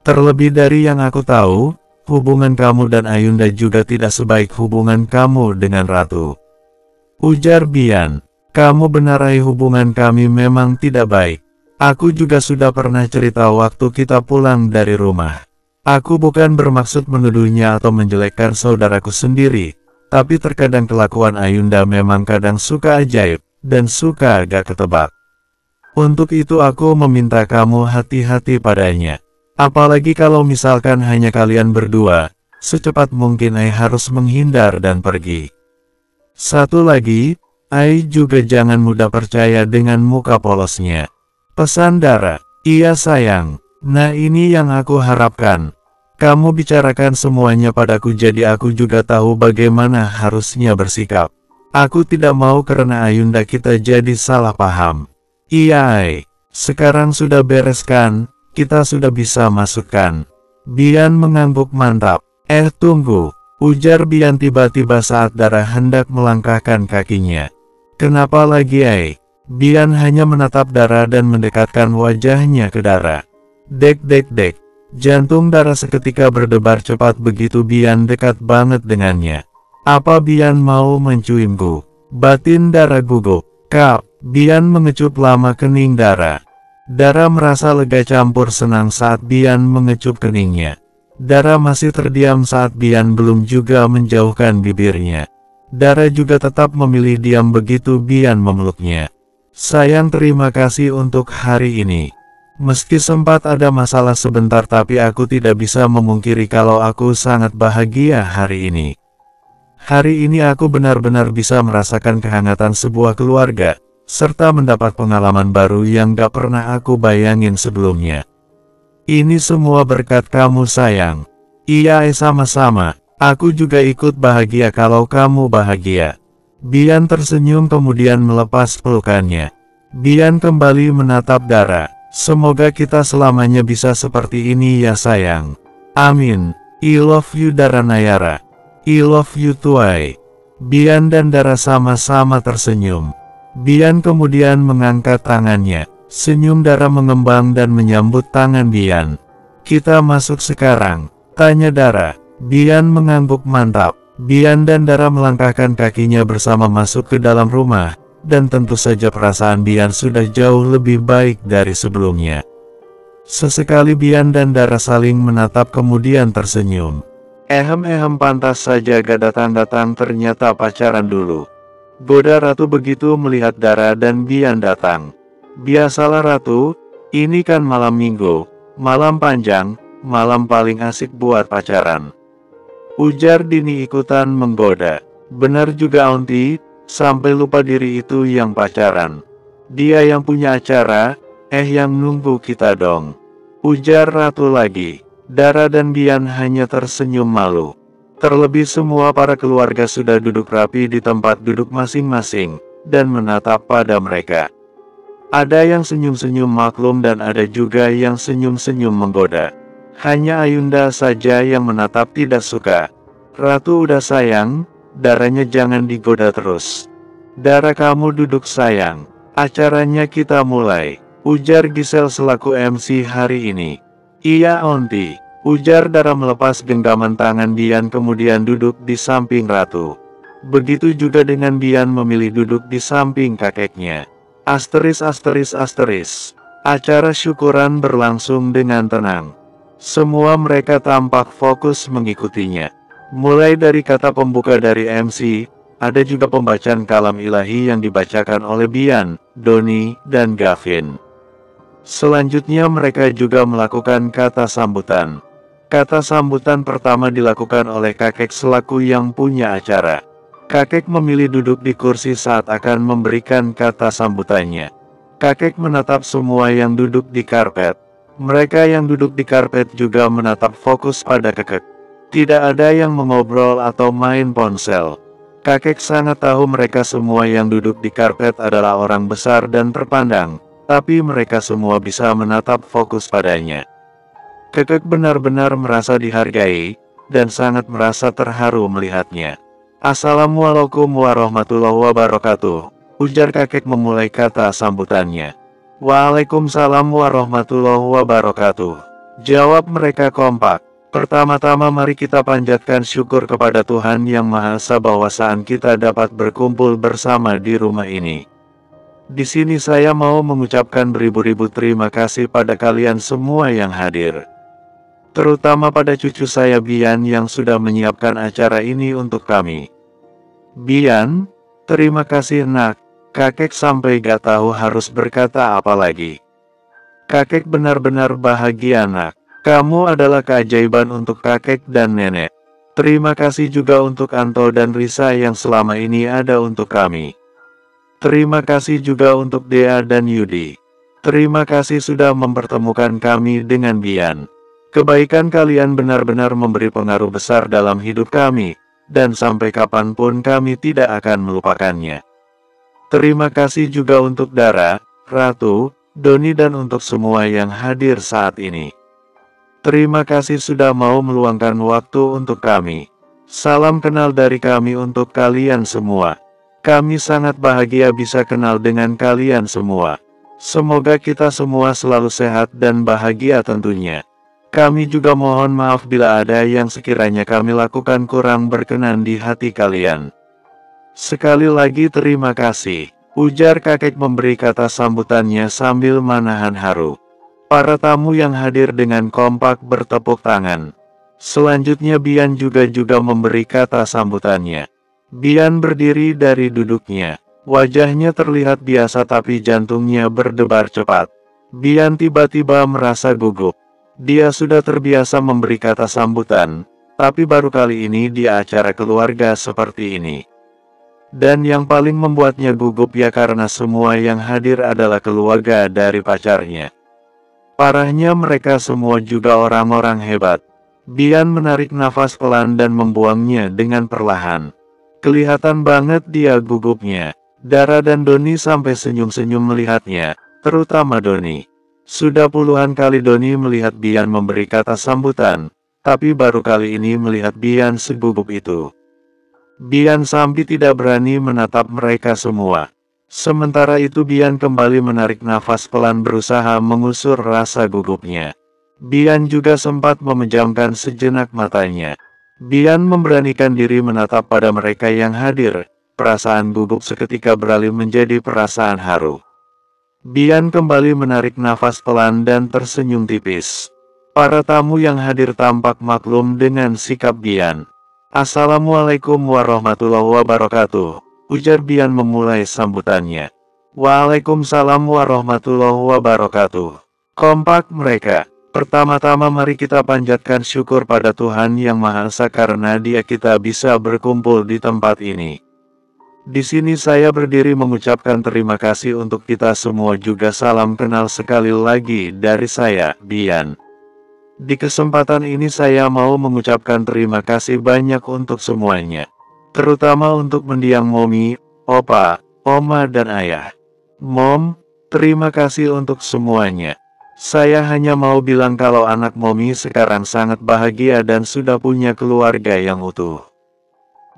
Terlebih dari yang aku tahu, hubungan kamu dan Ayunda juga tidak sebaik hubungan kamu dengan Ratu. Ujar Bian. Kamu benar Ai, hubungan kami memang tidak baik. Aku juga sudah pernah cerita waktu kita pulang dari rumah. Aku bukan bermaksud menuduhnya atau menjelekkan saudaraku sendiri, tapi terkadang kelakuan Ayunda memang kadang suka ajaib, dan suka agak ketebak. Untuk itu aku meminta kamu hati-hati padanya. Apalagi kalau misalkan hanya kalian berdua, secepat mungkin Ai harus menghindar dan pergi. Satu lagi, Ai juga jangan mudah percaya dengan muka polosnya. Pesan Dara. Iya sayang. Nah ini yang aku harapkan. Kamu bicarakan semuanya padaku jadi aku juga tahu bagaimana harusnya bersikap. Aku tidak mau karena Ayunda kita jadi salah paham. Iya Ai. Sekarang sudah beres kan? Kita sudah bisa masukkan. Bian mengangguk mantap. Tunggu. Ujar Bian tiba-tiba saat Dara hendak melangkahkan kakinya. Kenapa lagi Ai? Bian hanya menatap Dara dan mendekatkan wajahnya ke Dara. Dek dek dek. Jantung Dara seketika berdebar cepat begitu Bian dekat banget dengannya. Apa Bian mau mencuimku? Batin Dara gugup. Kap. Bian mengecup lama kening Dara. Dara merasa lega campur senang saat Bian mengecup keningnya. Dara masih terdiam saat Bian belum juga menjauhkan bibirnya. Dara juga tetap memilih diam begitu Bian memeluknya. Sayang, terima kasih untuk hari ini. Meski sempat ada masalah sebentar tapi aku tidak bisa memungkiri kalau aku sangat bahagia hari ini. Hari ini aku benar-benar bisa merasakan kehangatan sebuah keluarga, serta mendapat pengalaman baru yang gak pernah aku bayangin sebelumnya. Ini semua berkat kamu sayang. Iya sama-sama. Aku juga ikut bahagia kalau kamu bahagia. Bian tersenyum kemudian melepas pelukannya. Bian kembali menatap Dara. Semoga kita selamanya bisa seperti ini ya sayang. Amin. I love you Dara Nayara. I love you too Ai. Bian dan Dara sama-sama tersenyum. Bian kemudian mengangkat tangannya. Senyum Dara mengembang dan menyambut tangan Bian. Kita masuk sekarang? Tanya Dara. Bian mengangguk mantap. Bian dan Dara melangkahkan kakinya bersama masuk ke dalam rumah, dan tentu saja perasaan Bian sudah jauh lebih baik dari sebelumnya. Sesekali Bian dan Dara saling menatap kemudian tersenyum. Pantas saja gak datang-datang ternyata pacaran dulu. Goda Ratu begitu melihat Dara dan Bian datang. Biasalah Ratu, ini kan malam minggu, malam panjang, malam paling asik buat pacaran. Ujar Dini ikutan menggoda. Benar juga Aunty, sampai lupa diri itu yang pacaran. Dia yang punya acara, yang nunggu kita dong. Ujar Ratu lagi. Dara dan Bian hanya tersenyum malu. Terlebih semua para keluarga sudah duduk rapi di tempat duduk masing-masing, dan menatap pada mereka. Ada yang senyum-senyum maklum dan ada juga yang senyum-senyum menggoda. Hanya Ayunda saja yang menatap tidak suka. Ratu udah sayang, Daranya jangan digoda terus. Dara kamu duduk sayang. Acaranya kita mulai. Ujar Gisel selaku MC hari ini. Iya Aunty. Ujar Dara melepas genggaman tangan Bian kemudian duduk di samping Ratu. Begitu juga dengan Bian memilih duduk di samping kakeknya. Asteris. Acara syukuran berlangsung dengan tenang. Semua mereka tampak fokus mengikutinya. Mulai dari kata pembuka dari MC, ada juga pembacaan kalam ilahi yang dibacakan oleh Bian, Doni, dan Gavin. Selanjutnya mereka juga melakukan kata sambutan. Kata sambutan pertama dilakukan oleh kakek selaku yang punya acara. Kakek memilih duduk di kursi saat akan memberikan kata sambutannya. Kakek menatap semua yang duduk di karpet. Mereka yang duduk di karpet juga menatap fokus pada kakek. Tidak ada yang mengobrol atau main ponsel. Kakek sangat tahu mereka semua yang duduk di karpet adalah orang besar dan terpandang, tapi mereka semua bisa menatap fokus padanya. Kakek benar-benar merasa dihargai, dan sangat merasa terharu melihatnya. Assalamualaikum warahmatullahi wabarakatuh, ujar kakek memulai kata sambutannya. Waalaikumsalam warahmatullahi wabarakatuh. Jawab mereka kompak. Pertama-tama mari kita panjatkan syukur kepada Tuhan Yang Maha Esa bahwasaan kita dapat berkumpul bersama di rumah ini. Di sini saya mau mengucapkan beribu-ribu terima kasih pada kalian semua yang hadir. Terutama pada cucu saya Bian yang sudah menyiapkan acara ini untuk kami. Bian, terima kasih nak. Kakek sampai gak tahu harus berkata apa lagi. Kakek benar-benar bahagia nak. Kamu adalah keajaiban untuk kakek dan nenek. Terima kasih juga untuk Anto dan Risa yang selama ini ada untuk kami. Terima kasih juga untuk Dea dan Yudi. Terima kasih sudah mempertemukan kami dengan Bian. Kebaikan kalian benar-benar memberi pengaruh besar dalam hidup kami, dan sampai kapanpun kami tidak akan melupakannya. Terima kasih juga untuk Dara, Ratu, Doni dan untuk semua yang hadir saat ini. Terima kasih sudah mau meluangkan waktu untuk kami. Salam kenal dari kami untuk kalian semua. Kami sangat bahagia bisa kenal dengan kalian semua. Semoga kita semua selalu sehat dan bahagia tentunya. Kami juga mohon maaf bila ada yang sekiranya kami lakukan kurang berkenan di hati kalian. Sekali lagi terima kasih, ujar kakek memberi kata sambutannya sambil menahan haru. Para tamu yang hadir dengan kompak bertepuk tangan. Selanjutnya Bian juga memberi kata sambutannya. Bian berdiri dari duduknya. Wajahnya terlihat biasa tapi jantungnya berdebar cepat. Bian tiba-tiba merasa gugup. Dia sudah terbiasa memberi kata sambutan, tapi baru kali ini di acara keluarga seperti ini. Dan yang paling membuatnya gugup ya karena semua yang hadir adalah keluarga dari pacarnya. Parahnya mereka semua juga orang-orang hebat. Bian menarik nafas pelan dan membuangnya dengan perlahan. Kelihatan banget dia gugupnya. Dara dan Doni sampai senyum-senyum melihatnya, terutama Doni. Sudah puluhan kali Doni melihat Bian memberi kata sambutan, tapi baru kali ini melihat Bian segugup itu. Bian sampai tidak berani menatap mereka semua. Sementara itu Bian kembali menarik nafas pelan berusaha mengusir rasa gugupnya. Bian juga sempat memejamkan sejenak matanya. Bian memberanikan diri menatap pada mereka yang hadir. Perasaan gugup seketika beralih menjadi perasaan haru. Bian kembali menarik nafas pelan dan tersenyum tipis. Para tamu yang hadir tampak maklum dengan sikap Bian. Assalamualaikum warahmatullahi wabarakatuh, ujar Bian memulai sambutannya. Waalaikumsalam warahmatullahi wabarakatuh. Kompak mereka. Pertama-tama mari kita panjatkan syukur pada Tuhan Yang Maha Esa karena Dia kita bisa berkumpul di tempat ini. Di sini saya berdiri mengucapkan terima kasih untuk kita semua juga salam kenal sekali lagi dari saya, Bian. Di kesempatan ini saya mau mengucapkan terima kasih banyak untuk semuanya. Terutama untuk mendiang Momi, Opa, Oma dan Ayah. Mom, terima kasih untuk semuanya. Saya hanya mau bilang kalau anak Momi sekarang sangat bahagia dan sudah punya keluarga yang utuh.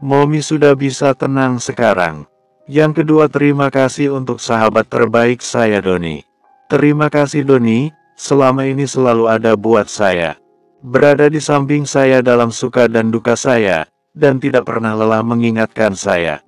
Momi sudah bisa tenang sekarang. Yang kedua terima kasih untuk sahabat terbaik saya Doni. Terima kasih Doni. Selama ini selalu ada buat saya. Berada di samping saya dalam suka dan duka saya, dan tidak pernah lelah mengingatkan saya.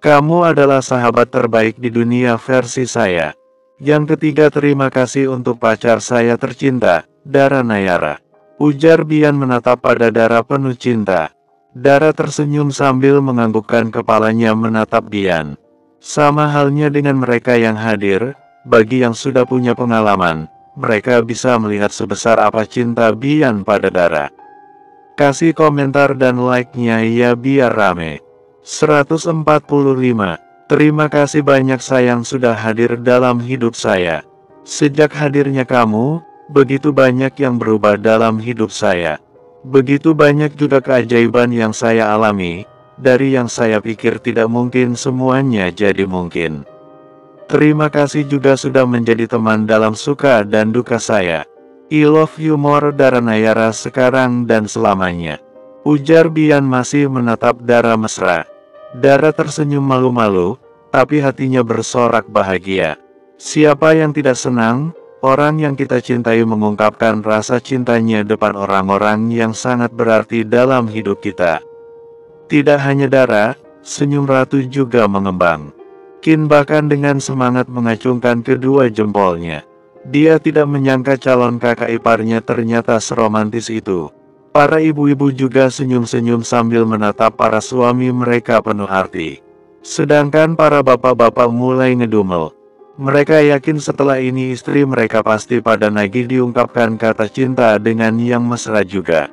Kamu adalah sahabat terbaik di dunia versi saya. Yang ketiga terima kasih untuk pacar saya tercinta, Dara Nayara. Ujar Bian menatap pada Dara penuh cinta. Dara tersenyum sambil menganggukkan kepalanya menatap Bian. Sama halnya dengan mereka yang hadir, bagi yang sudah punya pengalaman. Mereka bisa melihat sebesar apa cinta Bian pada Dara. Kasih komentar dan like-nya ya biar rame. 145. Terima kasih banyak sayang sudah hadir dalam hidup saya. Sejak hadirnya kamu, begitu banyak yang berubah dalam hidup saya. Begitu banyak juga keajaiban yang saya alami. Dari yang saya pikir tidak mungkin semuanya jadi mungkin. Terima kasih juga sudah menjadi teman dalam suka dan duka saya. I love you more Dara Nayara sekarang dan selamanya. Ujar Bian masih menatap Dara mesra. Dara tersenyum malu-malu, tapi hatinya bersorak bahagia. Siapa yang tidak senang, orang yang kita cintai mengungkapkan rasa cintanya depan orang-orang yang sangat berarti dalam hidup kita. Tidak hanya Dara, senyum Ratu juga mengembang. Qin bahkan dengan semangat mengacungkan kedua jempolnya. Dia tidak menyangka calon kakak iparnya ternyata seromantis itu. Para ibu-ibu juga senyum-senyum sambil menatap para suami mereka penuh arti. Sedangkan para bapak-bapak mulai ngedumel. Mereka yakin setelah ini istri mereka pasti pada nagih diungkapkan kata cinta dengan yang mesra juga.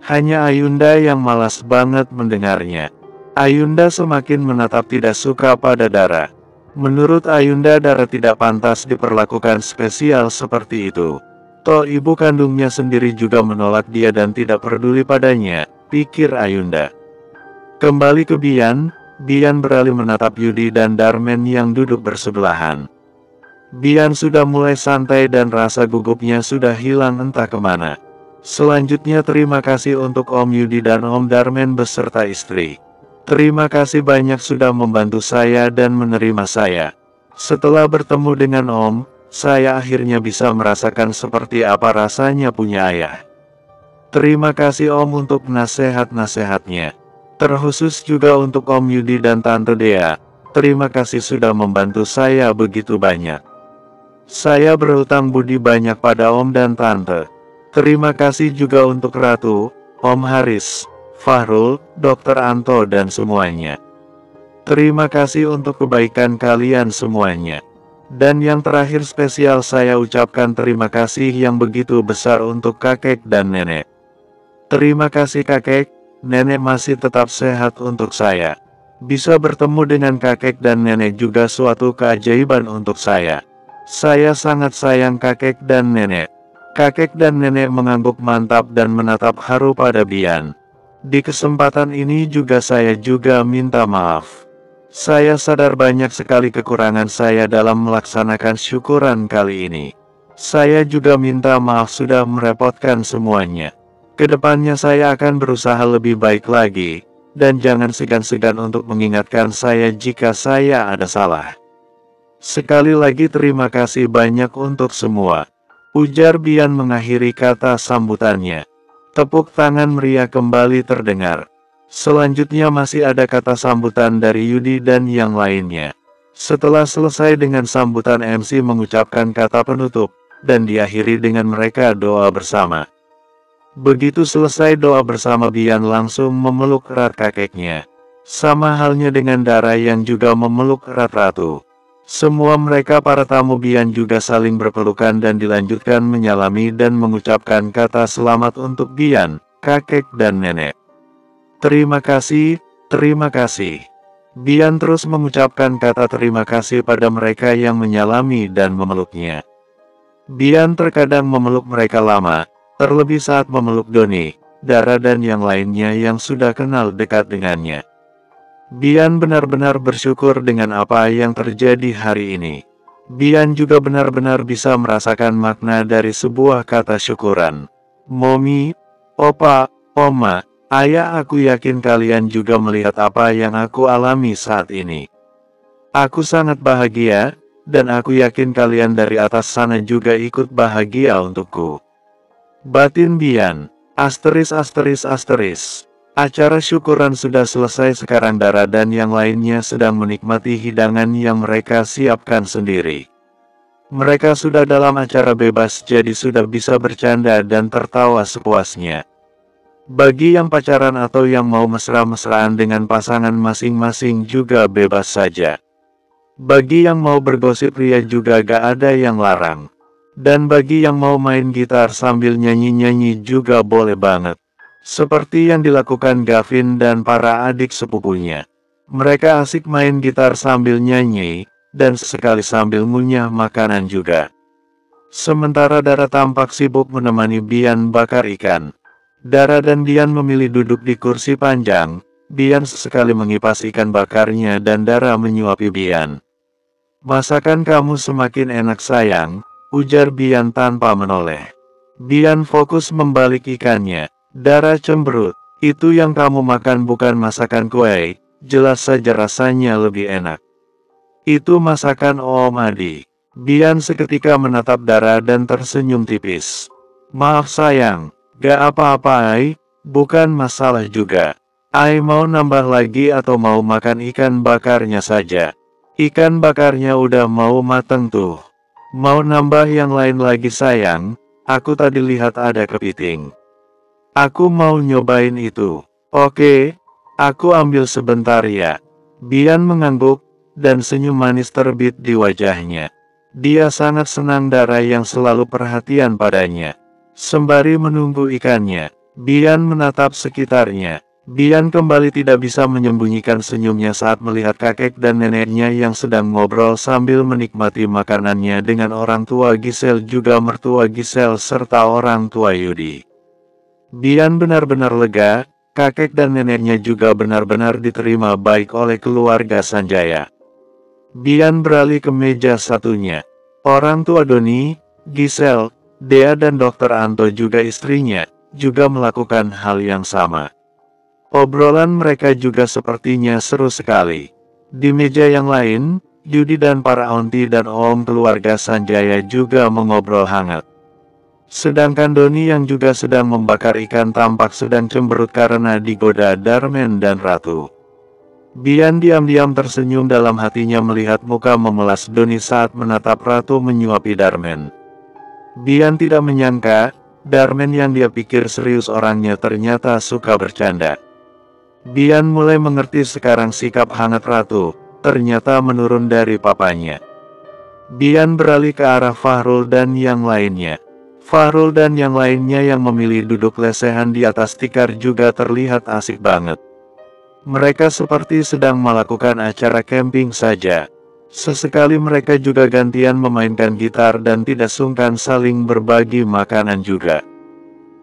Hanya Ayunda yang malas banget mendengarnya. Ayunda semakin menatap tidak suka pada Dara. Menurut Ayunda Dara tidak pantas diperlakukan spesial seperti itu. Toh ibu kandungnya sendiri juga menolak dia dan tidak peduli padanya, pikir Ayunda. Kembali ke Bian, Bian beralih menatap Yudi dan Darmen yang duduk bersebelahan. Bian sudah mulai santai dan rasa gugupnya sudah hilang entah kemana. Selanjutnya terima kasih untuk Om Yudi dan Om Darmen beserta istri. Terima kasih banyak sudah membantu saya dan menerima saya. Setelah bertemu dengan Om, saya akhirnya bisa merasakan seperti apa rasanya punya ayah. Terima kasih Om untuk nasihat-nasihatnya. Terkhusus juga untuk Om Yudi dan Tante Dea. Terima kasih sudah membantu saya begitu banyak. Saya berhutang budi banyak pada Om dan Tante. Terima kasih juga untuk Ratu, Om Haris, Fahrul, Dr. Anto dan semuanya. Terima kasih untuk kebaikan kalian semuanya. Dan yang terakhir spesial saya ucapkan terima kasih yang begitu besar untuk kakek dan nenek. Terima kasih kakek, nenek masih tetap sehat untuk saya. Bisa bertemu dengan kakek dan nenek juga suatu keajaiban untuk saya. Saya sangat sayang kakek dan nenek. Kakek dan nenek mengangguk mantap dan menatap haru pada Bian. Di kesempatan ini juga saya juga minta maaf. Saya sadar banyak sekali kekurangan saya dalam melaksanakan syukuran kali ini. Saya juga minta maaf sudah merepotkan semuanya. Kedepannya saya akan berusaha lebih baik lagi, dan jangan segan-segan untuk mengingatkan saya jika saya ada salah. Sekali lagi terima kasih banyak untuk semua, ujar Bian mengakhiri kata sambutannya. Tepuk tangan meriah kembali terdengar. Selanjutnya masih ada kata sambutan dari Yudi dan yang lainnya. Setelah selesai dengan sambutan MC mengucapkan kata penutup, dan diakhiri dengan mereka doa bersama. Begitu selesai doa bersama Bian langsung memeluk erat kakeknya. Sama halnya dengan Dara yang juga memeluk erat Ratu. Semua mereka para tamu Bian juga saling berpelukan dan dilanjutkan menyalami dan mengucapkan kata selamat untuk Bian, kakek dan nenek. Terima kasih, terima kasih. Bian terus mengucapkan kata terima kasih pada mereka yang menyalami dan memeluknya. Bian terkadang memeluk mereka lama, terlebih saat memeluk Doni, Dara dan yang lainnya yang sudah kenal dekat dengannya. Bian benar-benar bersyukur dengan apa yang terjadi hari ini. Bian juga benar-benar bisa merasakan makna dari sebuah kata syukuran. Momi, Opa, Oma, Ayah, aku yakin kalian juga melihat apa yang aku alami saat ini. Aku sangat bahagia, dan aku yakin kalian dari atas sana juga ikut bahagia untukku. Batin Bian, asteris. Acara syukuran sudah selesai sekarang Dara dan yang lainnya sedang menikmati hidangan yang mereka siapkan sendiri. Mereka sudah dalam acara bebas jadi sudah bisa bercanda dan tertawa sepuasnya. Bagi yang pacaran atau yang mau mesra-mesraan dengan pasangan masing-masing juga bebas saja. Bagi yang mau bergosip ria juga gak ada yang larang. Dan bagi yang mau main gitar sambil nyanyi-nyanyi juga boleh banget. Seperti yang dilakukan Gavin dan para adik sepupunya. Mereka asik main gitar sambil nyanyi, dan sesekali sambil ngunyah makanan juga. Sementara Dara tampak sibuk menemani Bian bakar ikan. Dara dan Bian memilih duduk di kursi panjang. Bian sesekali mengipas ikan bakarnya dan Dara menyuapi Bian. Masakan kamu semakin enak sayang, ujar Bian tanpa menoleh. Bian fokus membalik ikannya. Dara cemberut, itu yang kamu makan bukan masakan kue, jelas saja rasanya lebih enak. Itu masakan Om Adi. Bian seketika menatap Dara dan tersenyum tipis. Maaf sayang, gak apa-apa Ai, bukan masalah juga. Ai mau nambah lagi atau mau makan ikan bakarnya saja? Ikan bakarnya udah mau mateng tuh. Mau nambah yang lain lagi sayang? Aku tadi lihat ada kepiting. Aku mau nyobain itu. Oke, aku ambil sebentar ya. Bian mengangguk, dan senyum manis terbit di wajahnya. Dia sangat senang Dara yang selalu perhatian padanya. Sembari menunggu ikannya, Bian menatap sekitarnya. Bian kembali tidak bisa menyembunyikan senyumnya saat melihat kakek dan neneknya yang sedang ngobrol sambil menikmati makanannya dengan orang tua Giselle juga mertua Giselle serta orang tua Yudi. Bian benar-benar lega, kakek dan neneknya juga benar-benar diterima baik oleh keluarga Sanjaya. Bian beralih ke meja satunya. Orang tua Doni, Giselle, Dea dan Dr. Anto juga istrinya, juga melakukan hal yang sama. Obrolan mereka juga sepertinya seru sekali. Di meja yang lain, Yudi dan para aunty dan om keluarga Sanjaya juga mengobrol hangat. Sedangkan Doni yang juga sedang membakar ikan tampak sedang cemberut karena digoda Darmen dan Ratu. Bian diam-diam tersenyum dalam hatinya melihat muka memelas Doni saat menatap Ratu menyuapi Darmen. Bian tidak menyangka, Darmen yang dia pikir serius orangnya ternyata suka bercanda. Bian mulai mengerti sekarang sikap hangat Ratu, ternyata menurun dari papanya. Bian beralih ke arah Fahrul dan yang lainnya. Fahrul dan yang lainnya yang memilih duduk lesehan di atas tikar juga terlihat asik banget. Mereka seperti sedang melakukan acara camping saja. Sesekali mereka juga gantian memainkan gitar dan tidak sungkan saling berbagi makanan juga.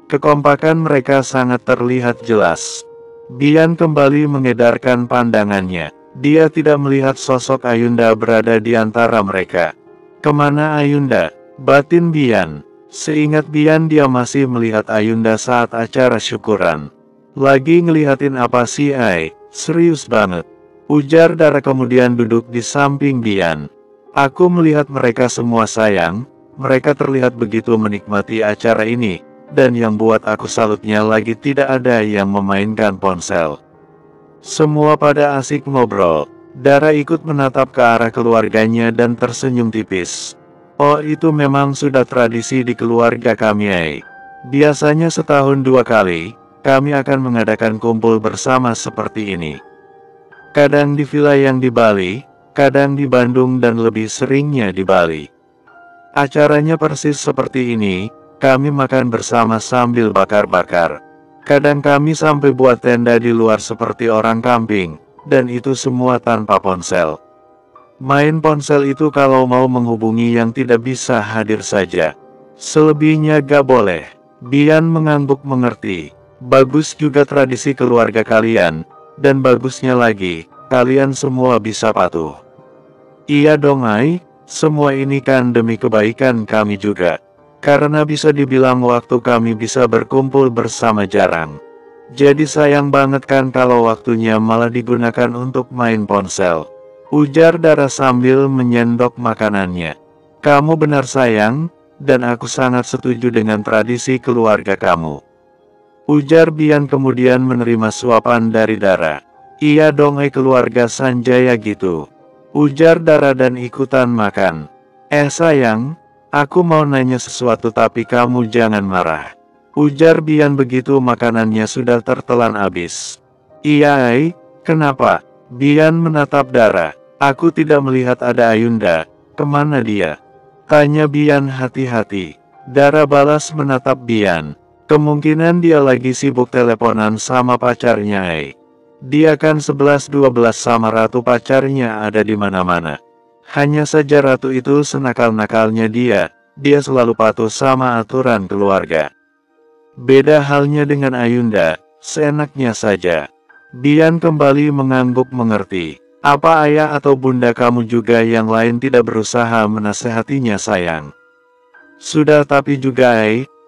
Kekompakan mereka sangat terlihat jelas. Bian kembali mengedarkan pandangannya. Dia tidak melihat sosok Ayunda berada di antara mereka. Kemana Ayunda? Batin Bian. Seingat Bian dia masih melihat Ayunda saat acara syukuran. Lagi ngelihatin apa sih Ai? Serius banget. Ujar Dara kemudian duduk di samping Bian. Aku melihat mereka semua sayang, mereka terlihat begitu menikmati acara ini, dan yang buat aku salutnya lagi tidak ada yang memainkan ponsel. Semua pada asik ngobrol. Dara ikut menatap ke arah keluarganya dan tersenyum tipis. Oh itu memang sudah tradisi di keluarga kami Ai. Biasanya setahun 2 kali, kami akan mengadakan kumpul bersama seperti ini. Kadang di villa yang di Bali, kadang di Bandung dan lebih seringnya di Bali. Acaranya persis seperti ini, kami makan bersama sambil bakar-bakar. Kadang kami sampai buat tenda di luar seperti orang camping, dan itu semua tanpa ponsel. Main ponsel itu kalau mau menghubungi yang tidak bisa hadir saja. Selebihnya gak boleh. Bian mengangguk mengerti. Bagus juga tradisi keluarga kalian, dan bagusnya lagi, kalian semua bisa patuh. Iya dong Ai, semua ini kan demi kebaikan kami juga. Karena bisa dibilang waktu kami bisa berkumpul bersama jarang. Jadi sayang banget kan kalau waktunya malah digunakan untuk main ponsel. Ujar Dara sambil menyendok makanannya. Kamu benar sayang, dan aku sangat setuju dengan tradisi keluarga kamu. Ujar Bian kemudian menerima suapan dari Dara. Iya dong keluarga Sanjaya gitu. Ujar Dara dan ikutan makan. Sayang, aku mau nanya sesuatu tapi kamu jangan marah. Ujar Bian begitu makanannya sudah tertelan habis. Iya kenapa? Bian menatap Dara. Aku tidak melihat ada Ayunda, kemana dia? Tanya Bian hati-hati. Dara balas menatap Bian. Kemungkinan dia lagi sibuk teleponan sama pacarnya Dia kan 11-12 sama Ratu pacarnya ada di mana-mana. Hanya saja Ratu itu senakal-nakalnya dia selalu patuh sama aturan keluarga. Beda halnya dengan Ayunda, seenaknya saja. Bian kembali mengangguk mengerti. Apa ayah atau bunda kamu juga yang lain tidak berusaha menasehatinya sayang? Sudah tapi juga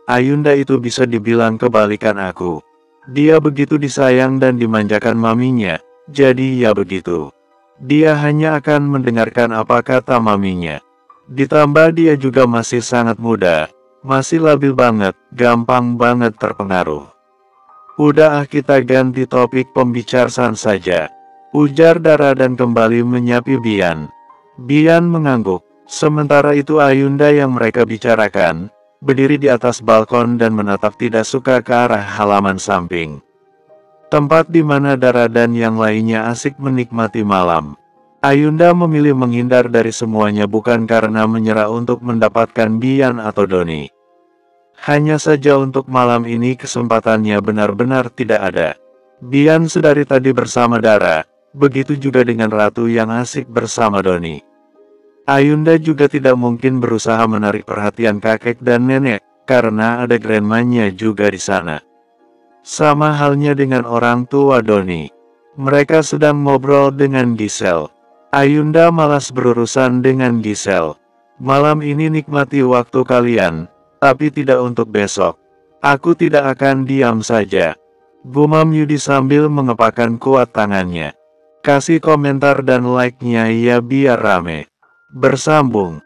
Ayunda itu bisa dibilang kebalikan aku. Dia begitu disayang dan dimanjakan maminya, jadi ya begitu. Dia hanya akan mendengarkan apa kata maminya. Ditambah dia juga masih sangat muda, masih labil banget, gampang banget terpengaruh. Udah kita ganti topik pembicaraan saja, ujar Dara dan kembali menyapi Bian. Bian mengangguk. Sementara itu Ayunda yang mereka bicarakan, berdiri di atas balkon dan menatap tidak suka ke arah halaman samping. Tempat di mana Dara dan yang lainnya asik menikmati malam. Ayunda memilih menghindar dari semuanya bukan karena menyerah untuk mendapatkan Bian atau Doni. Hanya saja untuk malam ini kesempatannya benar-benar tidak ada. Bian sedari tadi bersama Dara, begitu juga dengan Ratu yang asik bersama Doni. Ayunda juga tidak mungkin berusaha menarik perhatian kakek dan nenek, karena ada grandmanya juga di sana. Sama halnya dengan orang tua Doni. Mereka sedang ngobrol dengan Giselle. Ayunda malas berurusan dengan Giselle. Malam ini nikmati waktu kalian, tapi tidak untuk besok. Aku tidak akan diam saja, gumam Yudi sambil mengepakkan kuat tangannya. Kasih komentar dan like-nya ya biar rame. Bersambung.